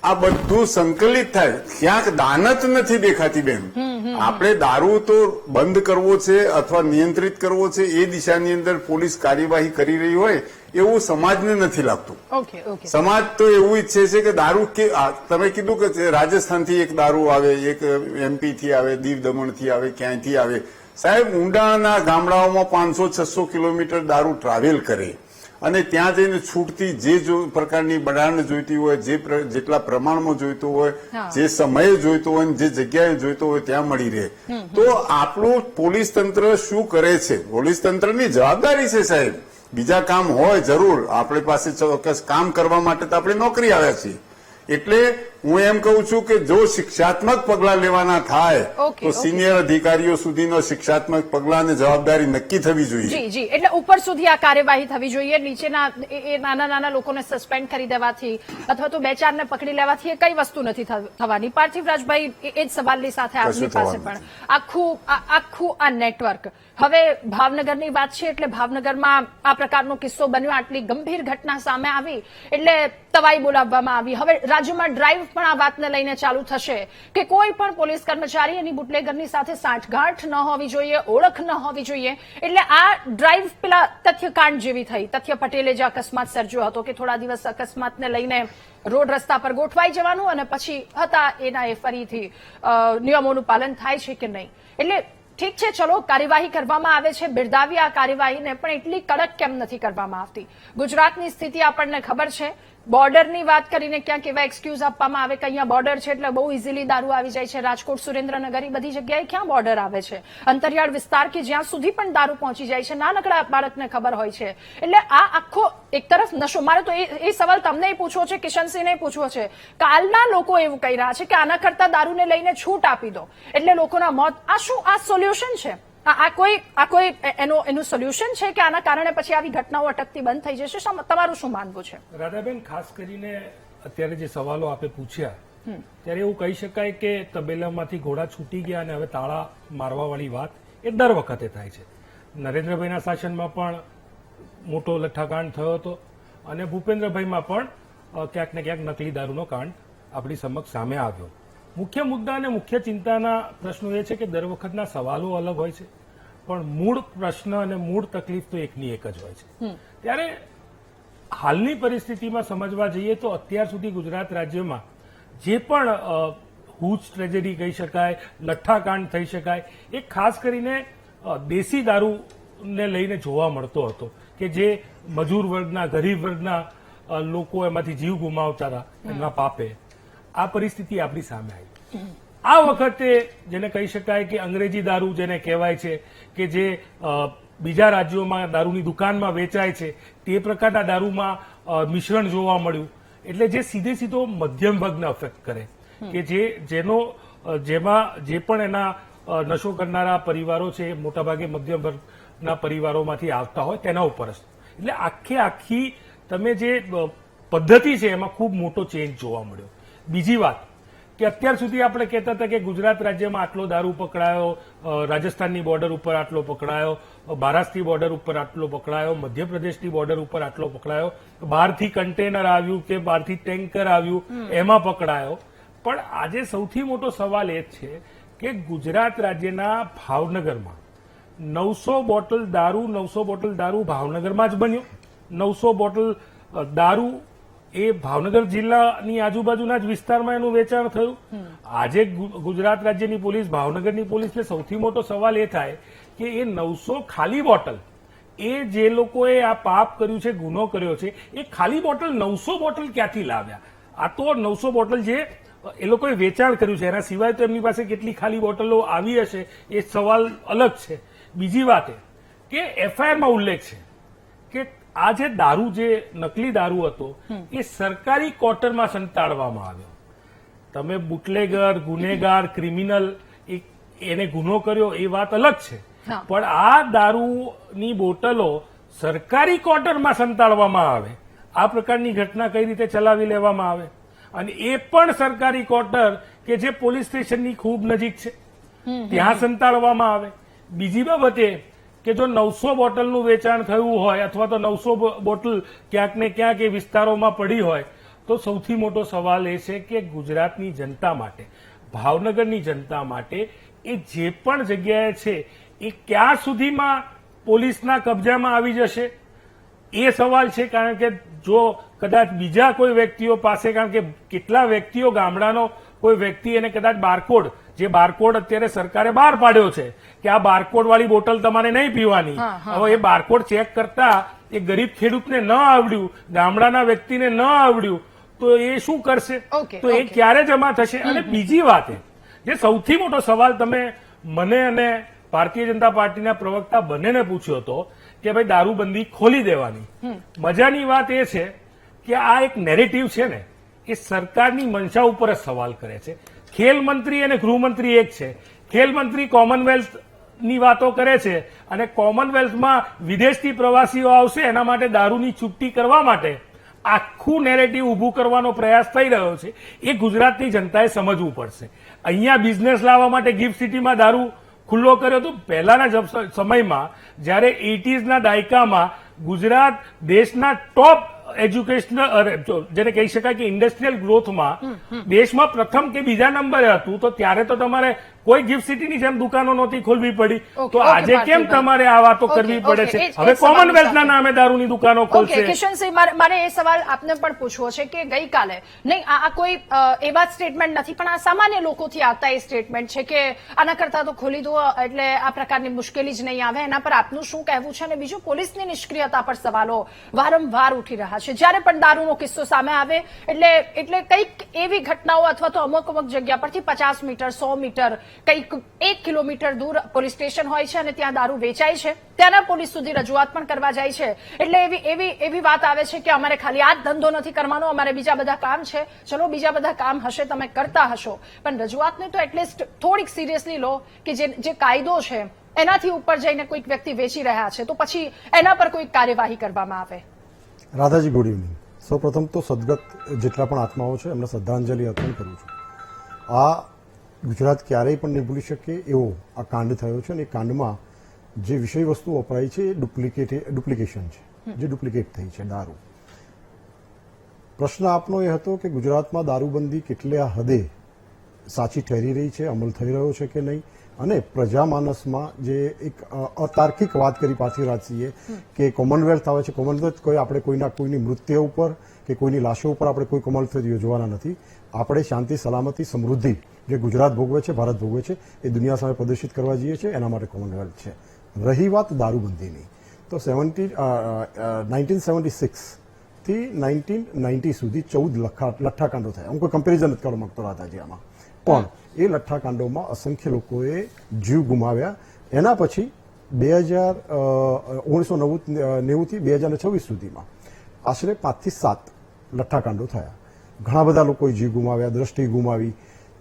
આ બધું સંકલિત થાય. ક્યાંક દાનત નથી દેખાતી બેન. આપણે દારૂ તો બંધ કરવો છે અથવા નિયંત્રિત કરવો છે એ દિશાની અંદર પોલીસ કાર્યવાહી કરી રહી હોય એવું સમાજને નથી લાગતું. સમાજ તો એવું ઈચ્છે છે કે દારૂ તમે કીધું કે રાજસ્થાનથી એક દારૂ આવે, એક એમપી થી આવે, દીવ દમણથી આવે, ક્યાંયથી આવે. સાહેબ, ઊંડાના ગામડાઓમાં 500-600 કિલોમીટર દારૂ ટ્રાવેલ કરે અને ત્યાં જઈને છૂટતી જે પ્રકારની બડાણ જોઈતી હોય, જેટલા પ્રમાણમાં જોઈતું હોય, જે સમયે જોઈતો હોય, જે જગ્યાએ જોઈતો હોય ત્યાં મળી રહે. તો આપણું પોલીસ તંત્ર શું કરે છે? પોલીસ તંત્રની જવાબદારી છે સાહેબ. બીજા કામ હોય જરૂર, આપણી પાસે ચોક્કસ કામ કરવા માટે તો આપણે નોકરી આવ્યા છીએ. એટલે હું એમ કહું છું કે જો શિક્ષાત્મક પગલા લેવાના થાય તો સિનિયર અધિકારીઓ સુધીનો શિક્ષાત્મક પગલાની જવાબદારી નક્કી થવી જોઈએ. જી જી, એટલે ઉપર સુધી આ કાર્યવાહી થવી જોઈએ. નીચેના એ નાના નાના લોકોને સસ્પેન્ડ કરી દેવાથી અથવા તો 2-4 ને પકડી લેવાથી એ કઈ વસ્તુ નથી થવાની. પાર્થિવ રાજભાઈ, એ જ સવાલની સાથે આપની પાસે પણ આખું આ નેટવર્ક, હવે ભાવનગરની વાત છે એટલે ભાવનગરમાં આ પ્રકારનો કિસ્સો બન્યો, આટલી ગંભીર ઘટના સામે આવી એટલે તવાઈ બોલાવવામાં આવી. હવે રાજ્યમાં ડ્રાઈવ પણ આ વાતને લઈને ચાલુ થશે કે કોઈ પણ પોલીસ કર્મચારી એની બુટલેગરની સાથે સાંઠગાંઠ ન હોવી જોઈએ, ઓળખ ન હોવી જોઈએ. એટલે આ ડ્રાઈવ પેલા તથ્યકાંડ જેવી થઈ. તથ્ય પટેલે જે અકસ્માત સર્જ્યો હતો કે થોડા દિવસ અકસ્માતને લઈને રોડ રસ્તા પર ગોઠવાઈ જવાનું અને પછી હતા એના એ ફરીથી નિયમોનું પાલન થાય છે કે નહીં. એટલે ઠીક છે, ચલો કાર્યવાહી કરવામાં આવે છે, બિરદાવી આ કાર્યવાહીને, પણ એટલી કડક કેમ નથી કરવામાં આવતી? ગુજરાતની સ્થિતિ આપણને ખબર છે. બોર્ડરની વાત કરીને ક્યાંક એવા એક્સક્યુઝ આપવામાં આવે કે અહીંયા બોર્ડર છે એટલે બહુ ઇઝીલી દારૂ આવી જાય છે. રાજકોટ, સુરેન્દ્રનગર, એ બધી જગ્યાએ ક્યાં બોર્ડર આવે છે? અંતરિયાળ વિસ્તાર કે જ્યાં સુધી પણ દારૂ પહોંચી જાય છે, નાનકડા બાળકને ખબર હોય છે. એટલે આ આખો એક તરફ નશો. મારે તો એ સવાલ તમને પૂછવો છે, કિશનસિંહને પૂછવો છે. કાલના લોકો એવું કહી રહ્યા છે કે આના કરતા દારૂને લઈને છૂટ આપી દો એટલે લોકોના મોત. આ શું આ સોલ્યુશન છે? આ કોઈ એનું સોલ્યુશન છે કે આના કારણે પછી આવી ઘટનાઓ અટકતી બંધ થઈ જશે? તમારું શું માનવું છે? રાધાબેન, ખાસ કરીને અત્યારે જે સવાલો આપે પૂછ્યા ત્યારે એવું કહી શકાય કે તબેલામાંથી ઘોડા છૂટી ગયા અને હવે તાળા મારવાવાળી વાત એ દર વખતે થાય છે. નરેન્દ્રભાઈના શાસનમાં પણ મોટો લઠ્ઠાકાંડ થયો હતો અને ભૂપેન્દ્રભાઈમાં પણ ક્યાંક ને ક્યાંક નકલી દારૂનો કાંડ આપણી સમક્ષ સામે આવ્યો. મુખ્ય મુદ્દા અને મુખ્ય ચિંતાના પ્રશ્નો એ છે કે દર વખતના સવાલો અલગ હોય છે પણ મૂળ પ્રશ્ન અને મૂળ તકલીફ તો એકની એક જ હોય છે. ત્યારે હાલની પરિસ્થિતિમાં સમજવા જઈએ તો અત્યાર સુધી ગુજરાત રાજ્યમાં જે પણ હુજ ટ્રેજેડી કહી શકાય, લઠ્ઠાકાંડ થઈ શકાય, એ ખાસ કરીને દેશી દારૂને લઈને જોવા મળતો હતો કે જે મજૂર વર્ગના, ગરીબ વર્ગના લોકો એમાંથી જીવ ગુમાવતા હતા એમના પાપે. આ પરિસ્થિતિ આપણી સામે આવી. આ વખતે જેને કહી શકાય કે અંગ્રેજી દારૂ જેને કહેવાય છે કે જે બીજા રાજ્યોમાં દારૂની દુકાનમાં વેચાય છે તે પ્રકારના દારૂમાં મિશ્રણ જોવા મળ્યું. એટલે જે સીધો મધ્યમ વર્ગને અફેક્ટ કરે કે જેમાં જે પણ એના નશો કરનારા પરિવારો છે મોટાભાગે મધ્યમ વર્ગના પરિવારોમાંથી આવતા હોય તેના ઉપર. એટલે આખી તમે જે પદ્ધતિ છે એમાં ખૂબ મોટો ચેન્જ જોવા મળ્યો. બીજી વાત કે અત્યાર સુધી આપણે કહેતા હતા કે ગુજરાત રાજ્યમાં આટલો દારૂ પકડાયો, રાજસ્થાનની બોર્ડર ઉપર આટલો પકડાયો, મહારાષ્ટ્રની બોર્ડર ઉપર આટલો પકડાયો, મધ્યપ્રદેશની બોર્ડર ઉપર આટલો પકડાયો, બહારથી કન્ટેનર આવ્યું કે બહારથી ટેન્કર આવ્યું એમાં પકડાયો. પણ આજે સૌથી મોટો સવાલ એ છે કે ગુજરાત રાજ્યના ભાવનગરમાં 900 બોટલ દારૂ ભાવનગરમાં જ બન્યો. 900 બોટલ દારૂ એ ભાવનગર જિલ્લાની આજુબાજુના જ વિસ્તારમાં એનું વેચાણ થયું. આજે ગુજરાત રાજ્યની પોલીસ, ભાવનગરની પોલીસને સૌથી મોટો સવાલ એ થાય કે એ 900 ખાલી બોટલ, એ જે લોકોએ આ પાપ કર્યું છે, ગુનો કર્યો છે, એ ખાલી બોટલ 900 બોટલ ક્યાંથી લાવ્યા? આ તો 900 બોટલ જે એ લોકોએ વેચાણ કર્યું છે, એના સિવાય તો એમની પાસે કેટલી ખાલી બોટલો આવી હશે એ સવાલ અલગ છે. બીજી વાત એ કે એફઆઈઆરમાં ઉલ્લેખ છે કે આ જે દારૂ, જે નકલી દારૂ હતો એ સરકારી ક્વાર્ટરમાં સંતાડવામાં આવ્યો. તમે બુટલેગર, ગુનેગાર, ક્રિમિનલ એને ગુનો કર્યો એ વાત અલગ છે, પણ આ દારૂની બોટલો સરકારી ક્વાર્ટરમાં સંતાડવામાં આવે, આ પ્રકારની ઘટના કઈ રીતે ચલાવી લેવામાં આવે? અને એ પણ સરકારી ક્વાર્ટર કે જે પોલીસ સ્ટેશનની ખૂબ નજીક છે ત્યાં સંતાડવામાં આવે. બીજી બાબત એ કે જો 900 બોટલનું વેચાણ થયું હોય અથવા તો 900 બોટલ ક્યાંક ને ક્યાંક એ વિસ્તારોમાં પડી હોય તો સૌથી મોટો સવાલ એ છે કે ગુજરાતની જનતા માટે, ભાવનગરની જનતા માટે એ જે પણ જગ્યાએ છે એ ક્યાં સુધીમાં પોલીસના કબજામાં આવી જશે એ સવાલ છે. કારણ કે જો કદાચ બીજા કોઈ વ્યક્તિઓ પાસે, કારણ કે કેટલા વ્યક્તિઓ, ગામડાનો કોઈ વ્યક્તિ એને કદાચ બારકોડ, જે બારકોડ અત્યારે સરકારે બહાર પાડ્યો છે કે આ બારકોડ વાળી બોટલ તમારે નહીં પીવાની, હવે એ બારકોડ ચેક કરતા એ ગરીબ ખેડૂતને ન આવડ્યું, ગામડાના વ્યક્તિને ન આવડ્યું તો એ શું કરશે? તો એ ક્યારે જમા થશે? અને બીજી વાત જે સૌથી મોટો સવાલ તમે મને અને ભારતીય જનતા પાર્ટીના પ્રવક્તા બંનેને પૂછ્યો હતો કે ભાઈ દારૂબંધી ખોલી દેવાની. મજાની વાત એ છે કે આ એક નેરેટિવ છે ને એ સરકારની મંશા ઉપર જ સવાલ કરે છે. ખેલ મંત્રી અને ગૃહમંત્રી એક છે. ખેલ મંત્રી કોમનવેલ્થ ની વાતો કરે છે અને કોમનવેલ્થમાં વિદેશથી પ્રવાસીઓ આવશે એના માટે દારૂની છુટ્ટી કરવા માટે આખું નેરેટિવ ઉભું કરવાનો પ્રયાસ થઈ રહ્યો છે. એ ગુજરાતની જનતાએ સમજવું પડશે. અહીંયા બિઝનેસ લાવવા માટે ગિફ્ટ સિટીમાં દારૂ ખુલ્લો કર્યો હતો. પહેલાના સમયમાં જ્યારે 80s દાયકામાં ગુજરાત દેશના ટોપ એજ્યુકેશનલ, જેને કહી શકાય કે ઇન્ડસ્ટ્રીયલ ગ્રોથમાં દેશમાં પ્રથમ કે બીજા નંબરે હતું, તો ત્યારે તો તમારે કોઈ ગિફ્ટ સિટીની જેમ દુકાનો નહોતી ખોલવી પડી. તો આજે કેમ તમારે આ વાતો કરવી પડે છે? હવે કોમનવેલ્થના નામે દારૂની દુકાનો ખોલશે. કિશનસિંહ, મારે એ સવાલ આપને પણ પૂછવો છે કે ગઈકાલે, નહીં આ કોઈ એવા સ્ટેટમેન્ટ નથી, પણ આ સામાન્ય લોકોથી આવતા એ સ્ટેટમેન્ટ છે કે આના કરતા તો ખોલી દો એટલે આ પ્રકારની મુશ્કેલી જ નહીં આવે. એના પર આપનું શું કહેવું છે? અને બીજું, પોલીસની નિષ્ક્રિયતા પર સવાલો વારંવાર ઉઠી રહ્યા છે. જ્યારે પણ દારૂનો કિસ્સો સામે આવે એટલે કંઈક એવી ઘટનાઓ અથવા તો અમુક જગ્યા પરથી 50 મીટર, 100 મીટર, કંઈક 1 કિલોમીટર દૂર પોલીસ સ્ટેશન હોય છે અને ત્યાં દારૂ વેચાય છે, ત્યાંના પોલીસ સુધી રજૂઆત પણ કરવા જાય છે. એટલે એવી વાત આવે છે કે અમારે ખાલી આ જ ધંધો નથી કરવાનો, અમારે બીજા બધા કામ છે. ચલો, બીજા બધા કામ હશે, તમે કરતા હશો, પણ રજૂઆતને તો એટલીસ્ટ થોડીક સિરિયસલી લો કે જે કાયદો છે એનાથી ઉપર જઈને કોઈક વ્યક્તિ વેચી રહ્યા છે તો પછી એના પર કોઈક કાર્યવાહી કરવામાં આવે. Radhaji, good evening. સૌપ્રથમ તો સદગત જેટલા પણ આત્માઓ છે એમને શ્રદ્ધાંજલિ અર્પણ કરું છું. આ ગુજરાત ક્યારેય પણ નહીં ભૂલી શકે એવો આ કાંડ થયો છે અને એ કાંડમાં જે વિષય વસ્તુ વપરાઈ છે એ ડુપ્લિકેશન છે, જે ડુપ્લિકેટ થઈ છે દારૂ. પ્રશ્ન આપનો એ હતો કે ગુજરાતમાં દારૂબંધી કેટલા હદે સાચી ઠેરી રહી છે, અમલ થઈ રહ્યો છે કે નહીં, અને પ્રજામાનસમાં જે એક અતાર્કિક વાત કરી પાર્થિવરાજસિંહે કે કોમનવેલ્થ આવે છે, કોમનવેલ્થ કોઈ આપણે કોઈની મૃત્યુ ઉપર કે કોઈની લાશો ઉપર આપણે કોઈ કોમનવેલ્થ યોજવાના નથી. આપણે શાંતિ, સલામતી, સમૃદ્ધિ જે ગુજરાત ભોગવે છે, ભારત ભોગવે છે, એ દુનિયા સામે પ્રદર્શિત કરવા જઈએ છીએ, એના માટે કોમનવેલ્થ છે. રહી વાત દારૂબંધીની, તો 1976 થી 1990 સુધી 14 લઠ્ઠાકાંડો થયા. હું કોઈ કમ્પેરિઝન નથી કરવા માંગતો રાધાજી આમાં, પણ એ લઠ્ઠાકાંડોમાં અસંખ્ય લોકોએ જીવ ગુમાવ્યા. એના પછી 1990 થી 2026 સુધીમાં આશરે 5 થી 7 લઠ્ઠાકાંડો થયા. ઘણા બધા લોકોએ જીવ ગુમાવ્યા, દ્રષ્ટિ ગુમાવી.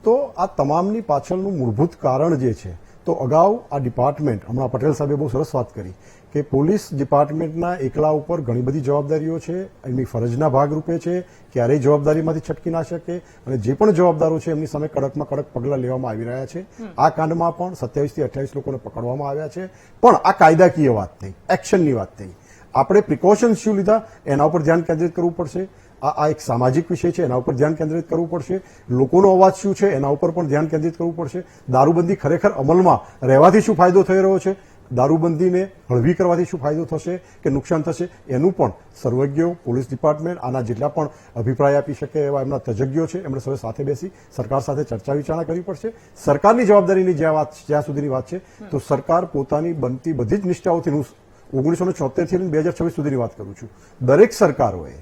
તો આ તમામની પાછળનું મૂળભૂત કારણ જે છે, તો તો અગાઉ આ ડિપાર્ટમેન્ટ, હમણાં પટેલ સાહેબે બહુ સરસ વાત કરી કે પોલીસ ડિપાર્ટમેન્ટના એકલા ઉપર ઘણી બધી જવાબદારીઓ છે, એમની ફરજના ભાગરૂપે છે, ક્યારેય જવાબદારીમાંથી છટકી ના શકે અને જે પણ જવાબદારો છે એમની સામે કડકમાં કડક પગલાં લેવામાં આવી રહ્યા છે. આ કાંડમાં પણ 27 થી 28 લોકોને પકડવામાં આવ્યા છે. પણ આ કાયદાકીય વાત નહીં, એક્શનની વાત નહીં. આપણે પ્રિકોશન્સ શું લીધા એના ઉપર ધ્યાન કેન્દ્રિત કરવું પડશે. આ એક સામાજિક વિષય છે, એના ઉપર ધ્યાન કેન્દ્રિત કરવું પડશે. લોકોનો અવાજ શું છે એના ઉપર પણ ધ્યાન કેન્દ્રિત કરવું પડશે. દારૂબંધી ખરેખર અમલમાં રહેવાથી શું ફાયદો થઈ રહ્યો છે, દારૂબંધીને હળવી કરવાથી શું ફાયદો થશે કે નુકસાન થશે, એનું પણ સર્વજ્ઞો, પોલીસ ડિપાર્ટમેન્ટ, આના જેટલા પણ અભિપ્રાય આપી શકે એવા એમના તજજ્ઞો છે, એમણે સૌ સાથે બેસી સરકાર સાથે ચર્ચા વિચારણા કરવી પડશે. સરકારની જવાબદારીની જ્યાં સુધીની વાત છે તો સરકાર પોતાની બનતી બધી જ નિષ્ઠાઓથી, હું 1974 થી 2026 સુધીની વાત કરું છું, દરેક સરકારોએ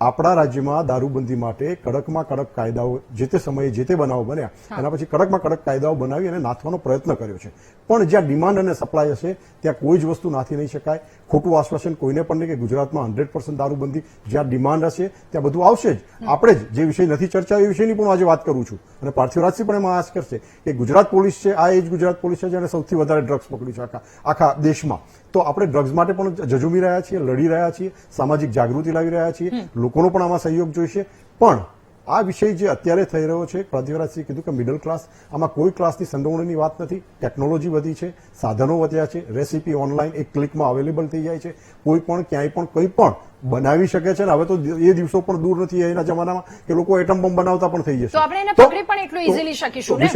આપણા રાજ્યમાં દારૂબંધી માટે કડકમાં કડક કાયદાઓ જે તે સમયે જે તે બનાવો બન્યા એના પછી કડકમાં કડક કાયદાઓ બનાવી અને નાથવાનો પ્રયત્ન કર્યો છે. પણ જ્યાં ડિમાન્ડ અને સપ્લાય હશે ત્યાં કોઈ જ વસ્તુ નાથી નહીં શકાય. ખોટું આશ્વાસન કોઈને પણ નહીં કે ગુજરાતમાં 100% દારૂબંધી, જ્યાં ડિમાન્ડ હશે ત્યાં બધું આવશે જ. આપણે જ જે વિષય નથી ચર્ચાયો એ વિષયની પણ આજે વાત કરું છું અને પાર્થિવરાજસિંહ પણ એમાં આશ કરશે કે ગુજરાત પોલીસ છે, આ એ જ ગુજરાત પોલીસ છે જેને સૌથી વધારે ડ્રગ્સ પકડ્યું છે આખા દેશમાં. તો આપણે ડ્રગ્સ માટે પણ ઝઝૂમી રહ્યા છીએ, લડી રહ્યા છીએ, સામાજિક જાગૃતિ લાવી રહ્યા છીએ, લોકોનો પણ આમાં સહયોગ જોઈશે. પણ આ વિષય જે અત્યારે થઈ રહ્યો છે, પ્રાધિવરાજસિંહે કીધું કે મિડલ ક્લાસ, આમાં કોઈ ક્લાસની સંડોવણીની વાત નથી. ટેકનોલોજી વધી છે, સાધનો વધ્યા છે, રેસીપી ઓનલાઈન એક ક્લિકમાં અવેલેબલ થઈ જાય છે, કોઈ પણ ક્યાંય પણ કંઈ પણ બનાવી શકે છે. ને હવે તો એ દિવસો પણ દૂર નથી એના જમાનામાં કે લોકો એટમ બોમ્બ બનાવતા પણ થઈ જશે. તો આપણે એને પકડી પણ એટલું ઇઝીલી શકીશું ને.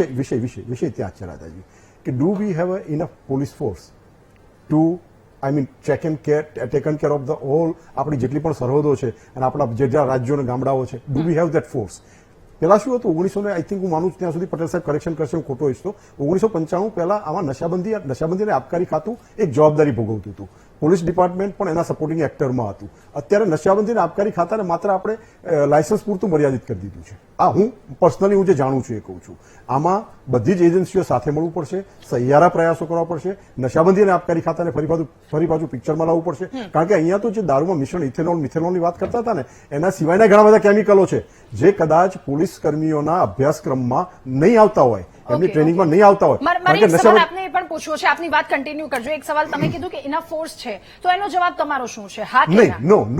વિષય ત્યાં છે રાધાજી કે do we have enough police force to taken care of the whole, આપણી જેટલી પણ સરહદો છે અને આપણા જેટલા રાજ્યો અને ગામડાઓ છે, do we have that force. પેલા શું હતું 1900 આઈ થિંક હું માનું ત્યાં સુધી પટેલ સાહેબ કરેક્શન કરશે, હું ખોટો ઈચ્છતો, 1995 પહેલા આમાં નશાબંધી અને આબકારી ખાતું એક જવાબદારી ભોગવતું હતું. પોલીસ ડિપાર્ટમેન્ટ પણ એના સપોર્ટિંગ એક્ટરમાં હતું. અત્યારે નશાબંધી અને આબકારી ખાતાને માત્ર આપણે લાયસન્સ પૂરતું મર્યાદિત કરી દીધું છે. આ હું પર્સનલી હું જે જાણું છું એ કહું છું. આમાં બધી જ એજન્સીઓ સાથે મળવું પડશે, સહિયારા પ્રયાસો કરવા પડશે, નશાબંધી અને આબકારી ખાતાને ફરી પાછું પિક્ચરમાં લાવવું પડશે. કારણ કે અહીંયા તો જે દારૂમાં મિશ્રણ ઇથેનોલ, મિથેનોલની વાત કરતા હતા ને, એના સિવાયના ઘણા બધા કેમિકલો છે જે કદાચ પોલીસ કર્મીઓના અભ્યાસક્રમમાં નહીં આવતા હોય, એમની ટ્રેનિંગમાં નહીં આવતા હોય. મારે એક સવાલ આપને એ પણ પૂછવો છે, આપની વાત કન્ટિન્યુ કરજો. એક સવાલ તમે કીધું કે ઇનફ ફોર્સ છે, તો એનો જવાબ તમારો શું છે? હા કે ના?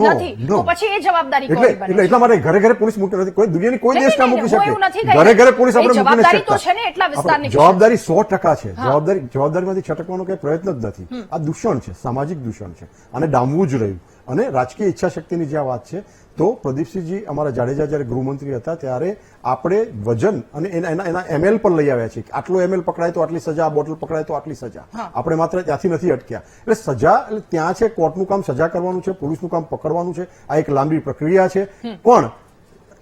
નથી. તો પછી એ જવાબદારી કોની બને? એટલે એટલા માટે ઘરે ઘરે પોલીસ મૂકી નથી, કોઈ દુનિયાની કોઈ દેશ ના મૂકી હું એવું નથી શકે. કહી ઘરે ઘરે પોલીસ આપણે એ મૂકી જવાબદારી નથી તો છે ને શકતા. એટલા વિસ્તારની જવાબદારી 100% છે. જવાબદારીમાંથી છટકવાનો કઈ પ્રયત્ન જ નથી. આ દૂષણ છે, સામાજિક દૂષણ છે, અને ડામવું જ રહ્યું. અને રાજકીય ઈચ્છા શક્તિની જ્યાં વાત છે તો પ્રદીપસિંહજી અમારા જાડેજા જયારે ગૃહમંત્રી હતા ત્યારે આપણે વજન અને એના એમએલ પર લઈ આવ્યા છે. આટલો એમએલ પકડાય તો આટલી સજા, બોટલ પકડાય તો આટલી સજા. આપણે માત્ર ત્યાંથી નથી અટક્યા. એટલે સજા ત્યાં છે, કોર્ટનું કામ સજા કરવાનું છે, પોલીસનું કામ પકડવાનું છે. આ એક લાંબી પ્રક્રિયા છે. પણ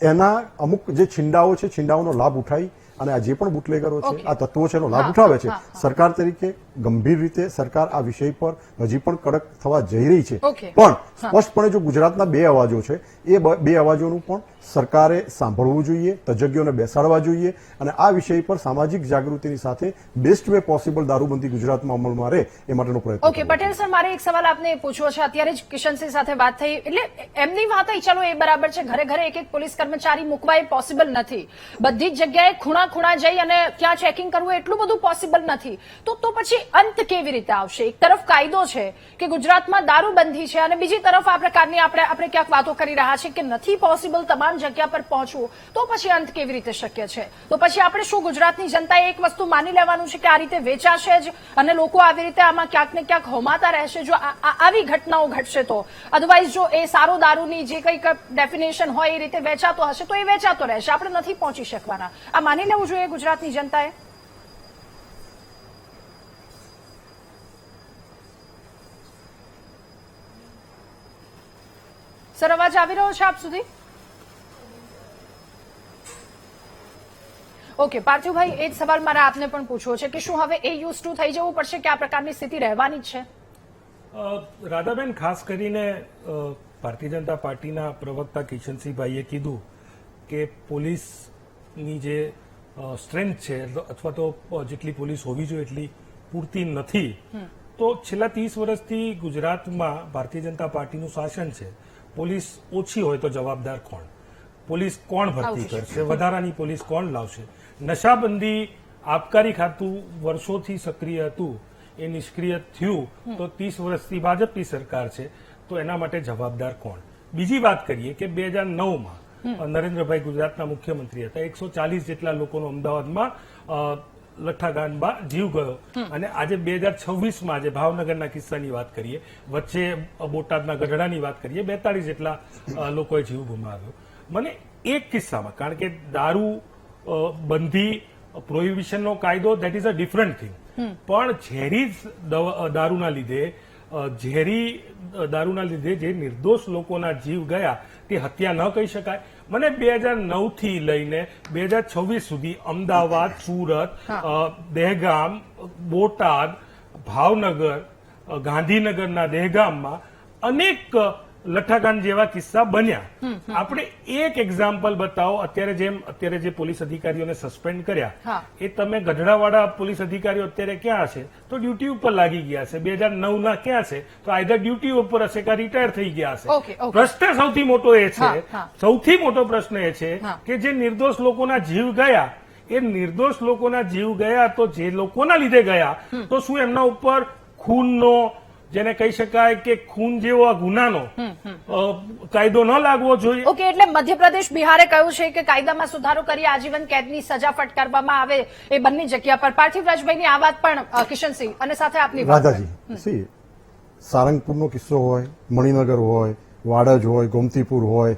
એના અમુક જે છિંડાઓ છે, છિંડાઓનો લાભ ઉઠાવી અને આ જે પણ બુટલેગરો છે, આ તત્વો છે, એનો લાભ ઉઠાવે છે. સરકાર તરીકે ગંભીર રીતે સરકાર આ વિષય પર હજી પણ કડક થવા જઈ રહી છે. પણ સ્પષ્ટપણે જો ગુજરાતના બે અવાજો છે, એ બે અવાજોનું પણ સરકારે સાંભળવું જોઈએ, તજજ્ઞોને બેસાડવા જોઈએ અને આ વિષય પર સામાજિક જાગૃતિની સાથે બેસ્ટ વે પોસિબલ દારૂબંધી ગુજરાતમાં અમલમાં રહે એ માટેનો પ્રયત્ન. ઓકે પટેલ સર, મારે એક સવાલ આપને પૂછવો છે. અત્યારે જ કિશનસિંહ સાથે વાત થઈ, એટલે એમની વાત ચાલો એ બરાબર છે, ઘરે ઘરે એક પોલીસ કર્મચારી મૂકવા એ પોસિબલ નથી. બધી જ જગ્યાએ ખૂણા જઈ અને ત્યાં ચેકિંગ કરવું એટલું બધું પોસિબલ નથી. તો પછી અંત કેવી રીતે આવશે? એક તરફ કાયદો છે કે ગુજરાતમાં દારૂબંધી છે અને બીજી તરફ આ પ્રકારની આપણે ક્યાંક વાતો કરી રહ્યા છીએ કે નથી પોસિબલ તમામ જગ્યા પર પહોંચવું. તો પછી અંત કેવી રીતે શક્ય છે? તો પછી આપણે શું ગુજરાતની જનતાએ એક વસ્તુ માની લેવાનું છે કે આ રીતે વેચાશે જ અને લોકો આવી રીતે આમાં ક્યાંક ને ક્યાંક હોમાતા રહેશે જો આવી ઘટનાઓ ઘટશે તો? અધરવાઇઝ જો એ સારો દારૂની જે કંઈક ડેફિનેશન હોય એ રીતે વેચાતો હશે તો એ વેચાતો રહેશે, આપણે નથી પહોંચી શકવાના. આ માની લેવું જોઈએ ગુજરાતની જનતાએ? સર, અવાજ આવી રહ્યો છે આપ સુધી? ઓકે પાર્થિવભાઈ, એ જ સવાલ મારે આપને પણ પૂછવો છે કે શું હવે એ યુઝ ટુ થઈ જવું પડશે કે આ પ્રકારની સ્થિતિ રહેવાની જ છે? રાધાબેન, ખાસ કરીને ભારતીય જનતા પાર્ટીના પ્રવક્તા કિશનસિંહભાઈએ કીધું કે પોલીસની જે સ્ટ્રેન્થ છે અથવા તો જેટલી પોલીસ હોવી જોઈએ એટલી પૂરતી નથી. તો છેલ્લા 30 વર્ષથી ગુજરાતમાં ભારતીય જનતા પાર્ટીનું શાસન છે. પોલીસ ઓછી હોય તો જવાબદાર કોણ? પોલીસ કોણ ભરતી કરશે? વધારાની પોલીસ કોણ લાવશે? નશાબંધી આબકારી ખાતું વર્ષોથી સક્રિય હતું એ નિષ્ક્રિય થયું તો 30 વર્ષથી ભાજપની સરકાર છે, તો એના માટે જવાબદાર કોણ? બીજી વાત કરીએ કે 2009માં નરેન્દ્રભાઈ ગુજરાતના મુખ્યમંત્રી હતા, 140 જેટલા લોકોનો અમદાવાદમાં લઠ્ઠાકાંડમાં જીવ ગયો, અને આજે 2026માં જે ભાવનગરના કિસ્સાની વાત કરીએ, વચ્ચે બોટાદના ગઢડાની વાત કરીએ, 42 જેટલા લોકોએ જીવ ગુમાવ્યો. મને એક કિસ્સામાં, કારણ કે દારૂ બંધી પ્રોહિબિશનનો કાયદો that is a different thing, પણ ઝેરી દારૂના લીધે જે નિર્દોષ લોકોના જીવ ગયા તે હત્યા ન કહી શકાય. મને 2009 થી લઈને 2026 સુધી અમદાવાદ, સુરત, દહેગામ, બોટાદ, ભાવનગર, ગાંધીનગરના દહેગામમાં અનેક લઠ્ઠાકાંડ જેવા કિસ્સા બન્યા. આપણે એક એક્ઝામ્પલ બતાવો. અત્યારે જે પોલીસ અધિકારીઓને સસ્પેન્ડ કર્યા એ તમે ગઢડાવાળા પોલીસ અધિકારીઓ અત્યારે ક્યાં છે? તો ડ્યુટી ઉપર લાગી ગયા છે. 2009ના ક્યાં છે? તો આઈધર ડ્યુટી ઉપર હશે કે રિટાયર થઈ ગયા હશે. પ્રશ્ન સૌથી મોટો એ છે, સૌથી મોટો પ્રશ્ન એ છે કે જે નિર્દોષ લોકોના જીવ ગયા, એ નિર્દોષ લોકોના જીવ ગયા તો જે લોકોના લીધે ગયા, તો શું એમના ઉપર ખૂનનો, જેને કહી શકાય કે ખૂન જેવો ગુનાનો કાયદો ન લાગવો જોઈએ? ઓકે, એટલે મધ્યપ્રદેશ, બિહારે કહ્યું છે કે કાયદામાં સુધારો કરી આજીવન કેદની સજા ફટકારવામાં આવે એ બંને જગ્યા પર. પાર્થિવ રાજભાઈની આ વાત પણ કિશનસિંહ અને સાથે આપની રાધાજી, સારંગપુરનો કિસ્સો હોય, મણિનગર હોય, વાડજ હોય, ગોમતીપુર હોય,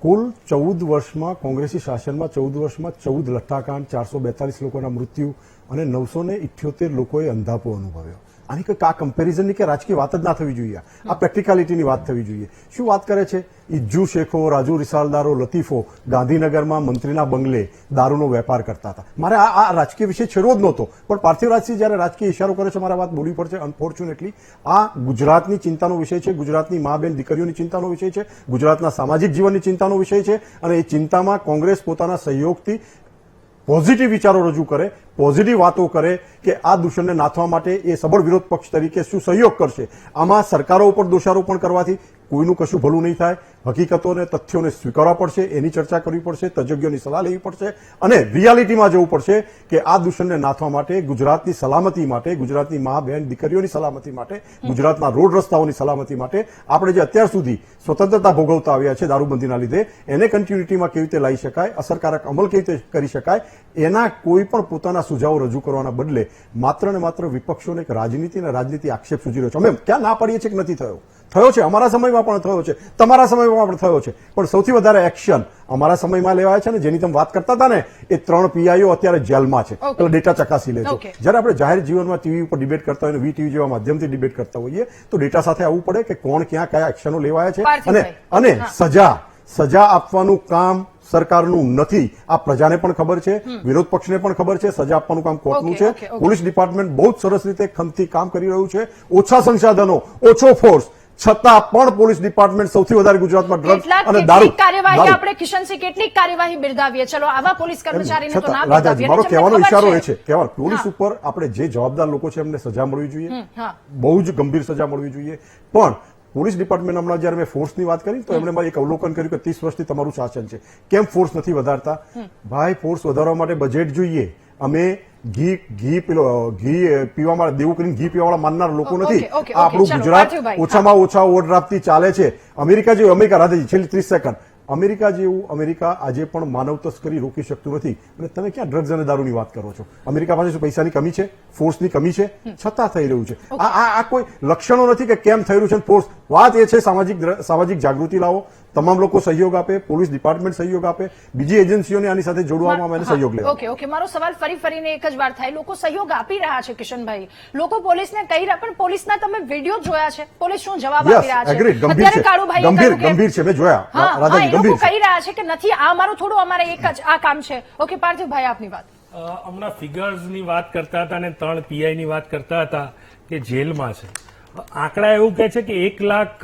કુલ 14 વર્ષમાં કોંગ્રેસી શાસનમાં 14 વર્ષમાં 14 લઠ્ઠાકાંડ, 442 લોકોના મૃત્યુ અને 978 લોકોએ અંધાપો અનુભવ્યો. આની કોઈ આ કમ્પેરિઝનની કે રાજકીય વાત જ ના થવી જોઈએ, આ પ્રેક્ટિકાલિટીની વાત થવી જોઈએ. શું વાત કરે છે? ઇજ્જુ શેખો, રાજુ રિસાલદારો, લતીફો ગાંધીનગરમાં મંત્રીના બંગલે દારૂનો વેપાર કરતા હતા. મારે આ રાજકીય વિષય છેડવો જ નહોતો, પણ પાર્થિવરાજસિંહ જયારે રાજકીય ઇશારો કરે છે મારા વાત બોલવી પડશે. અનફોર્ચ્યુનેટલી આ ગુજરાતની ચિંતાનો વિષય છે, ગુજરાતની મા બેન દીકરીઓની ચિંતાનો વિષય છે, ગુજરાતના સામાજિક જીવનની ચિંતાનો વિષય છે, અને એ ચિંતામાં કોંગ્રેસ પોતાના સહયોગથી પોઝિટિવ વિચારો રજૂ કરે, પોઝિટિવ વાતો કરે કે આ દૂષણને નાથવા માટે એ સબળ વિરોધ પક્ષ તરીકે શું સહયોગ કરશે. આમાં સરકારો ઉપર દોષારોપણ કરવાથી કોઈનું કશું ભલું નહીં થાય. હકીકતોને, તથ્યોને સ્વીકારવા પડશે, એની ચર્ચા કરવી પડશે, તજજ્ઞોની સલાહ લેવી પડશે, અને રિયાલિટીમાં જવું પડશે કે આ દૂષણને નાથવા માટે, ગુજરાતની સલામતી માટે, ગુજરાતની મા બહેન દીકરીઓની સલામતી માટે, ગુજરાતના રોડ રસ્તાઓની સલામતી માટે આપણે જે અત્યાર સુધી સ્વતંત્રતા ભોગવતા આવ્યા છે દારૂબંધીના લીધે, એને કન્ટિન્યુટીમાં કેવી રીતે લાવી શકાય, અસરકારક અમલ કેવી રીતે કરી શકાય, એના કોઈ પણ પોતાના સુઝાવો રજૂ કરવાના બદલે માત્ર ને માત્ર વિપક્ષોને એક રાજનીતિ આક્ષેપ સૂચી રહ્યો છે. અમે ક્યાં ના પાડીએ છીએ કે નથી થયો? થયો છે, અમારા સમયમાં પણ થયો છે, તમારા સમયમાં પણ થયો છે, પણ સૌથી વધારે એક્શન અમારા સમયમાં લેવાય છે. ને જેની તમે વાત કરતા હતા ને, એ 3 પીઆઈઓ અત્યારે જેલમાં છે. એટલે ડેટા ચકાસી લેજો. જયારે આપણે જાહેર જીવનમાં ટીવી ઉપર ડિબેટ કરતા હોય, વીટીવી જેવા માધ્યમથી ડિબેટ કરતા હોઈએ, તો ડેટા સાથે આવવું પડે કે કોણ ક્યાં કયા એક્શનો લેવાયા છે, અને સજા આપવાનું કામ સરકારનું નથી. આ પ્રજાને પણ ખબર છે, વિરોધ પક્ષને પણ ખબર છે. સજા આપવાનું કામ કોર્ટનું છે. પોલીસ ડિપાર્ટમેન્ટ બહુ જ સરસ રીતે ખમથી કામ કરી રહ્યું છે. ઓછા સંસાધનો, ઓછો ફોર્સ, છતાં પણ પોલીસ ડિપાર્ટમેન્ટ સૌથી વધારે ગુજરાતમાં ડ્રગ્સ અને દારૂ કાર્યવાહી આપણે કિશનસિંહ કેટલીક કાર્યવાહી બિરદાવીએ. ચલો, આવા પોલીસ કર્મચારીને તો ના રાજાજી, મારો કહેવાનો ઈશારો એ છે કે પોલીસ ઉપર આપણે જે જવાબદાર લોકો છે એમને સજા મળવી જોઈએ, બહુ જ ગંભીર સજા મળવી જોઈએ. પણ પોલીસ ડિપાર્ટમેન્ટ હમણાં જયારે મેં ફોર્સની વાત કરી તો એમણે મારે એક અવલોકન કર્યું કે 30 વર્ષથી તમારું શાસન છે, કેમ ફોર્સ નથી વધારતા? ભાઈ, ફોર્સ વધારવા માટે બજેટ જોઈએ. અમે ઘી પીવા માટે દેવું કરીને ઘી પીવાવાળા માનનાર લોકો નથી. આપણું ગુજરાત ઓછામાં ઓછા ઓવરડ્રાફ્ટથી ચાલે છે. અમેરિકા જેવું, રાધાજી છેલ્લી 30 સેકન્ડ, અમેરિકા આજે પણ માનવ તસ્કરી રોકી શકતું નથી. અને તમે ક્યાં ડ્રગ્સ અને દારૂની વાત કરો છો? અમેરિકા પાસે શું પૈસાની કમી છે? ફોર્સની કમી છે? છતાં થઈ રહ્યું છે. આ કોઈ લક્ષણો નથી કે કેમ થઈ રહ્યું છે ફોર્સ. વાત એ છે સામાજિક જાગૃતિ લાવો, તમામ લોકો સહયોગ આપે, પોલીસ ડિપાર્ટમેન્ટ સહયોગ આપે, બીજી એજન્સીઓને આની સાથે જોડવામાં આવે અને સહયોગ લે. ઓકે, મારો સવાલ ફરીને એક જ વાર થાય, લોકો સહયોગ આપી રહ્યા છે કિશનભાઈ, લોકો પોલીસને કહી રહ્યા, પણ પોલીસના તમે વિડીયો જોયા છે? પોલીસ શું જવાબ આપી રહ્યા છે? અત્યારે કાળુભાઈ ગંભીર છે, મેં જોયા. રાધાજી, લોકો કહી રહ્યા છે કે નથી, આ અમારું થોડું, અમારે એક જ આ કામ છે. ઓકે, પાર્થિવભાઈ આપની વાત. હમણાં ફિગર્સની વાત કરતા હતા અને 3 પીઆઈની વાત કરતા હતા કે જેલમાં છે. આંકડા એવું કહે છે કે 1 લાખ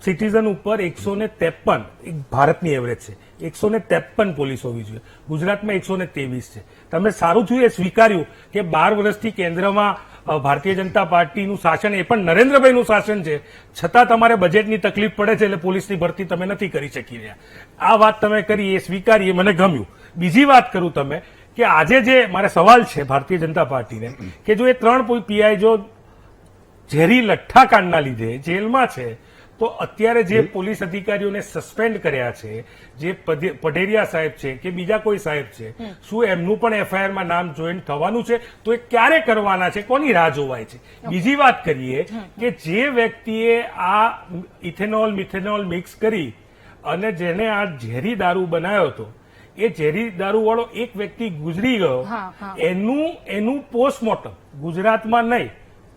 સિટીઝન ઉપર 153, ભારતની એવરેજ છે, 153 પોલીસ હોવી જોઈએ. ગુજરાતમાં 123 છે. તમે સારું થયું એ સ્વીકાર્યું કે 12 વર્ષથી કેન્દ્રમાં ભારતીય જનતા પાર્ટીનું શાસન, એ પણ નરેન્દ્રભાઈનું શાસન છે, છતાં તમારે બજેટની તકલીફ પડે છે, એટલે પોલીસની ભરતી તમે નથી કરી શકી રહ્યા. આ વાત તમે કરી, એ સ્વીકારી, એ મને ગમ્યું. બીજી વાત કરું તમે કે આજે જે મારે સવાલ છે ભારતીય જનતા પાર્ટીને કે જો એ 3 પીઆઈ જો ઝેરી લઠ્ઠાકાંડના લીધે જેલમાં છે તો અત્યારે જે પોલીસ અધિકારીઓને સસ્પેન્ડ કર્યા છે, જે પઢેરિયા સાહેબ છે કે બીજા કોઈ સાહેબ છે, શું એમનું પણ એફઆઈઆરમાં નામ જોઈન થવાનું છે? તો એ ક્યારે કરવાના છે? કોની રાહ જોવાય છે? બીજી વાત કરીએ કે જે વ્યક્તિએ આ ઇથેનોલ મિથેનોલ મિક્સ કરી અને જેને આ ઝેરી દારૂ બનાવ્યો હતો, એ ઝેરી દારૂ વાળો એક વ્યક્તિ ગુજરી ગયો, એનું પોસ્ટમોર્ટમ ગુજરાતમાં નહીં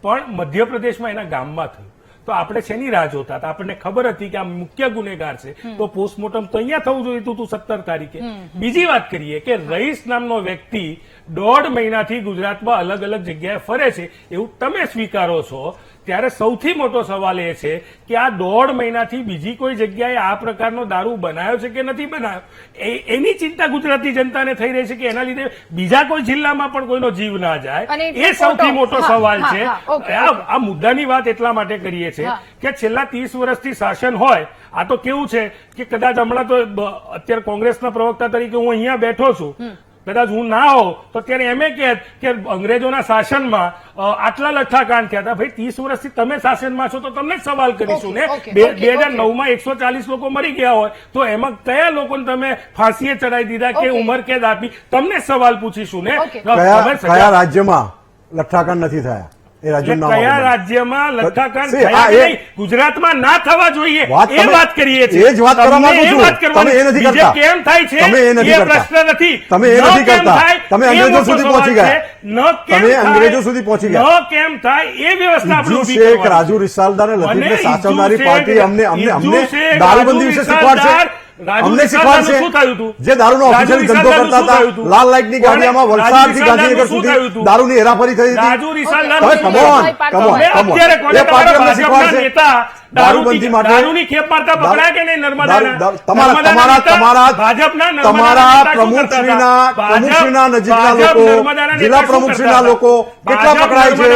પણ મધ્યપ્રદેશમાં એના ગામમાં થયું. તો આપણે શેની રાહ જોતા હતા? આપણને ખબર હતી કે આ મુખ્ય ગુનેગાર છે, તો પોસ્ટમોર્ટમ તો અહીંયા થવું જોઈએ હતું 17 તારીખે. બીજી વાત કરીએ કે રઈસ નામનો વ્યક્તિ 1.5 મહિનાથી ગુજરાતમાં અલગ અલગ જગ્યાએ ફરે છે એવું તમે સ્વીકારો છો, ત્યારે સૌથી મોટો સવાલ એ છે કે આ 1.5 મહિનાથી બીજી કોઈ જગ્યાએ આ પ્રકારનો દારૂ બનાવ્યો છે કે નથી બનાવ્યો, એની ચિંતા ગુજરાતની જનતાને થઈ રહી છે કે એના લીધે બીજા કોઈ જિલ્લામાં પણ કોઈનો જીવ ના જાય, એ સૌથી મોટો સવાલ છે. આ મુદ્દાની વાત એટલા માટે કરીએ છીએ કે છેલ્લા 30 વર્ષથી શાસન હોય. આ તો કેવું છે કે કદાચ હમણાં તો અત્યારે કોંગ્રેસના પ્રવક્તા તરીકે હું અહીંયા બેઠો છું, કદાચ હું ના હોઉં તો ત્યારે એમ કહે કે અંગ્રેજોના શાસનમાં આટલા લઠ્ઠાકાંડ થયા હતા. ભાઈ 30 વર્ષથી તમે શાસનમાં છો તો તમને જ સવાલ કરીશું ને. 2009માં 140 લોકો મરી ગયા હોય તો એમાં કયા લોકોને તમે ફાંસીએ ચડાવી દીધા કે ઉંમર કેદ આપી? તમને સવાલ પૂછીશું ને. કયા રાજ્યમાં લઠ્ઠાકાંડ નથી થયા? એ રાજ્યનું નામ કયા રાજ્યમાં લઠ્ઠાકાંડ થયા નહીં? ગુજરાતમાં ના થવા જોઈએ એ વાત કરીએ છીએ. એ જ વાત કરવા માંગુ છું. તમે એ નથી કરતા. કેમ થાય છે તમે એ નથી એ કરતા. પ્રશ્ન નથી. તમે એ નથી કરતા. તમે અંગ્રેજો સુધી પહોંચી ગયા. તમે અંગ્રેજો સુધી પહોંચી ગયા. ન કેમ થાય એ વ્યવસ્થા આપણે ઇજ્જુ ઊભી શેખ, કરવાની. રાજુ રિસાલદાર અને લતીફને અને સાચવનારી ઇજ્જુ પાર્ટી શેખ, અમને ઇજ્જુ શેખ, દારૂબંધી વિશે રાજુ શીખવાડશે. રાજુ અમને રિસાલદારનું શું થયું શીખવાડશે. હતું? જે દારૂનો રાજુ ઓફિશિયલ ધંધો રિસાલદારનું કરતા શું થયું હતા, હતું? લાલ લાઇટની ગાડીયામાં રાજુ વલસાડથી ગાંધીનગર રિસાલદારનું શું થયું સુધી હતું? દારૂની હેરાફેરી થઈ હતી. રાજુ રિસાલદારનું હવે શું come on, થયું? come on, come on. અત્યારે કોને એ પાર્ટી અમને ભાજપના શીખવાડશે. નેતા દારૂબંધી માટે દારૂની ખેપ મારતા પકડાયા કે નહીં? નર્મદાના તમારા ભાજપના તમારા પ્રમુખશ્રીના નજીકના લોકો, જિલ્લા પ્રમુખશ્રીના લોકો કેટલા પકડાય છે?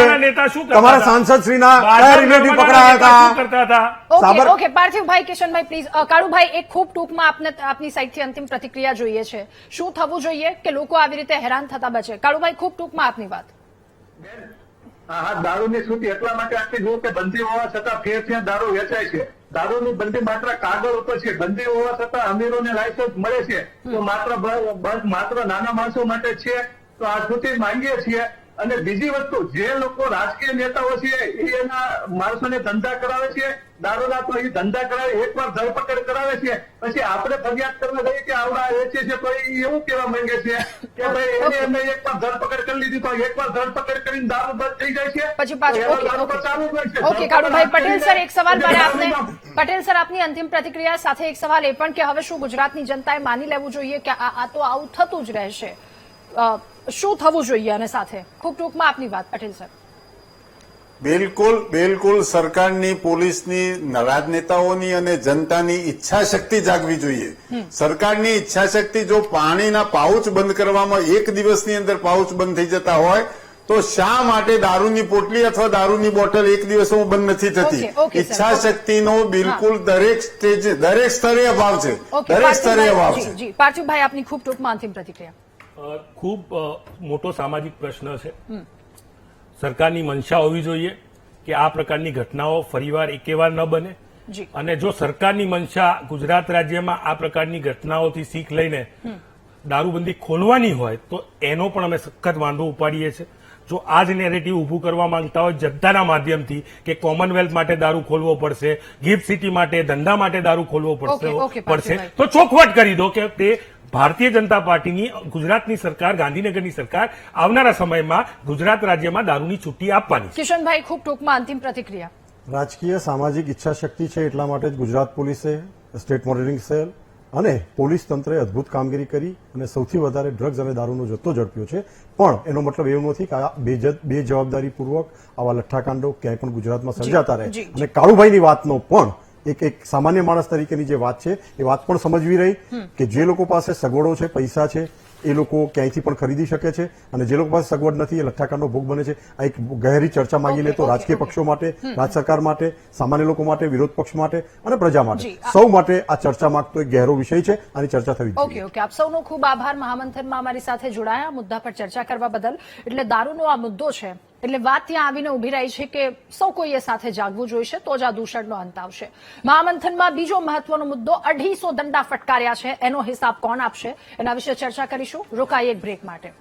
તમારા સાંસદશ્રીના કયા રિલેટિવ પકડાયા હતા? Okay Parthivbhai, Kishanbhai please. કાળુભાઈ, એક ખૂબ ટૂંકમાં આપની સાઈડથી અંતિમ પ્રતિક્રિયા જોઈએ છે. શું થવું જોઈએ કે લોકો આવી રીતે હેરાન થતા બચે? કાળુભાઈ, ખૂબ ટૂંકમાં આપની વાત. હા, દારૂની છૂટ એટલા માટે આપી જો કે બંધી હોવા છતાં ફેર ત્યાં દારૂ વેચાય છે. દારૂની બંધી માત્ર કાગળ ઉપર છે. બંધી હોવા છતાં અમીરોને લાયસન્સ મળે છે તો માત્ર નાના માણસો માટે છે. તો આ છૂટી માંગીએ છીએ. અને બીજી વસ્તુ, જે લોકો રાજકીય નેતાઓ છે એ એના માણસોને ધંધા કરાવે છે દારૂના, તો એ ધંધા કરાવે, એકવાર ધરપકડ કરાવે છે, પછી આપણે ફરિયાદ કરવા જઈએ કે આવડા વેચે છે તો એ એવું કહેવા માંગે છે કે ભાઈ એને એમને એકવાર ધરપકડ કરી લીધી તો એકવાર ધરપકડ કરીને દારૂ બંધ થઈ જાય છે. પછી પાછું ઓકે કાળુભાઈ. પટેલ સર, એક સવાલ મારે આપને. પટેલ સર, આપની અંતિમ પ્રતિક્રિયા સાથે એક સવાલ એ પણ કે હવે શું ગુજરાતની જનતાએ માની લેવું જોઈએ કે આ તો આવું થતું જ રહેશે? શું થવું જોઈએ? અને સાથે ખૂબ ટૂંકમાં આપની વાત, પટેલ સર. બિલકુલ સરકારની, પોલીસની, રાજનેતાઓની અને જનતાની ઈચ્છા શક્તિ જાગવી જોઈએ. સરકારની ઈચ્છા શક્તિ જો પાણીના પાઉચ બંધ કરવામાં એક દિવસની અંદર પાઉચ બંધ થઈ જતા હોય તો શા માટે દારૂની પોટલી અથવા દારૂની બોટલ એક દિવસમાં બંધ નથી થતી? ઈચ્છા શક્તિનો બિલકુલ દરેક સ્તરે અભાવ છે. દરેક સ્તરે અભાવ છે. પાર્થિવભાઈ, આપની ખૂબ ટૂંકમાં અંતિમ પ્રતિક્રિયા. ખૂબ મોટો સામાજિક પ્રશ્ન છે. સરકારની મનસા હોવી જોઈએ કે આ પ્રકારની ઘટનાઓ ફરીવાર એકેવાર ન બને. અને જો સરકારની મનસા ગુજરાત રાજ્યમાં આ પ્રકારની ઘટનાઓથી શીખ લઈને દારૂબંધી ખોલવાની હોય તો એનો પણ અમે સખત વાંધો ઉપાડીએ છીએ. જો આ જ નેરેટિવ ઉભું કરવા માંગતા હોય જનતાના માધ્યમથી કે કોમનવેલ્થ માટે દારૂ ખોલવો પડશે, ગિફ્ટ સિટી માટે, ધંધા માટે દારૂ ખોલવો પડશે તો ચોખવટ કરી દો કે તે ભારતીય જનતા પાર્ટીની ગુજરાતની સરકાર, ગાંધીનગરની સરકાર આવનારા સમયમાં ગુજરાત રાજ્યમાં દારૂની છુટ્ટી આપવાની. કિશનભાઈ, ખૂબ ટૂંકમાં અંતિમ પ્રતિક્રિયા. રાજકીય સામાજિક ઈચ્છા શક્તિ છે એટલા માટે જ ગુજરાત પોલીસે, સ્ટેટ મોનિટરિંગ સેલ અને પોલીસ તંત્રે અદભુત કામગીરી કરી અને સૌથી વધારે ડ્રગ્સ અને દારૂનો જથ્થો ઝડપ્યો છે. પણ એનો મતલબ એવું નથી કે આ બેજવાબદારીપૂર્વક આવા લઠ્ઠાકાંડો ક્યાંય પણ ગુજરાતમાં સર્જાતા રહે. અને કાળુભાઈની વાતનો પણ એક સામાન્ય માણસ તરીકેની જે વાત છે એ વાત પણ સમજવી રહી કે જે લોકો પાસે સગવડો છે, પૈસા છે, એ લોકો ક્યાંયથી પણ ખરીદી શકે છે અને જે લોકો પાસે સગવડ નથી એ લઠ્ઠાકારનો ભોગ બને છે. આ એક ગહેરી ચર્ચા માંગી લે તો રાજકીય પક્ષો માટે, રાજ્ય સરકાર માટે, સામાન્ય લોકો માટે, વિરોધ પક્ષ માટે અને પ્રજા માટે, સૌ માટે આ ચર્ચા માંગતો એક ગહેરો વિષય છે. આની ચર્ચા થવી જોઈએ. ઓકે, આપ સૌનો ખૂબ આભાર. મહામંથનમાં અમારી સાથે જોડાયા મુદ્દા પર ચર્ચા કરવા બદલ. એટલે દારૂનો આ મુદ્દો છે એટલે વાત ત્યાં આવીને ઉભી રહી છે કે સૌ કોઈએ સાથે જાગવું જોઈશે તો જ આ દૂષણનો અંત આવશે. મહામંથનમાં બીજો મહત્વનો મુદ્દો 250 દંડા ફટકાર્યા છે, એનો હિસાબ કોણ આપશે? એના વિશે ચર્ચા કરીશું. રોકાઈએ એક બ્રેક માટે.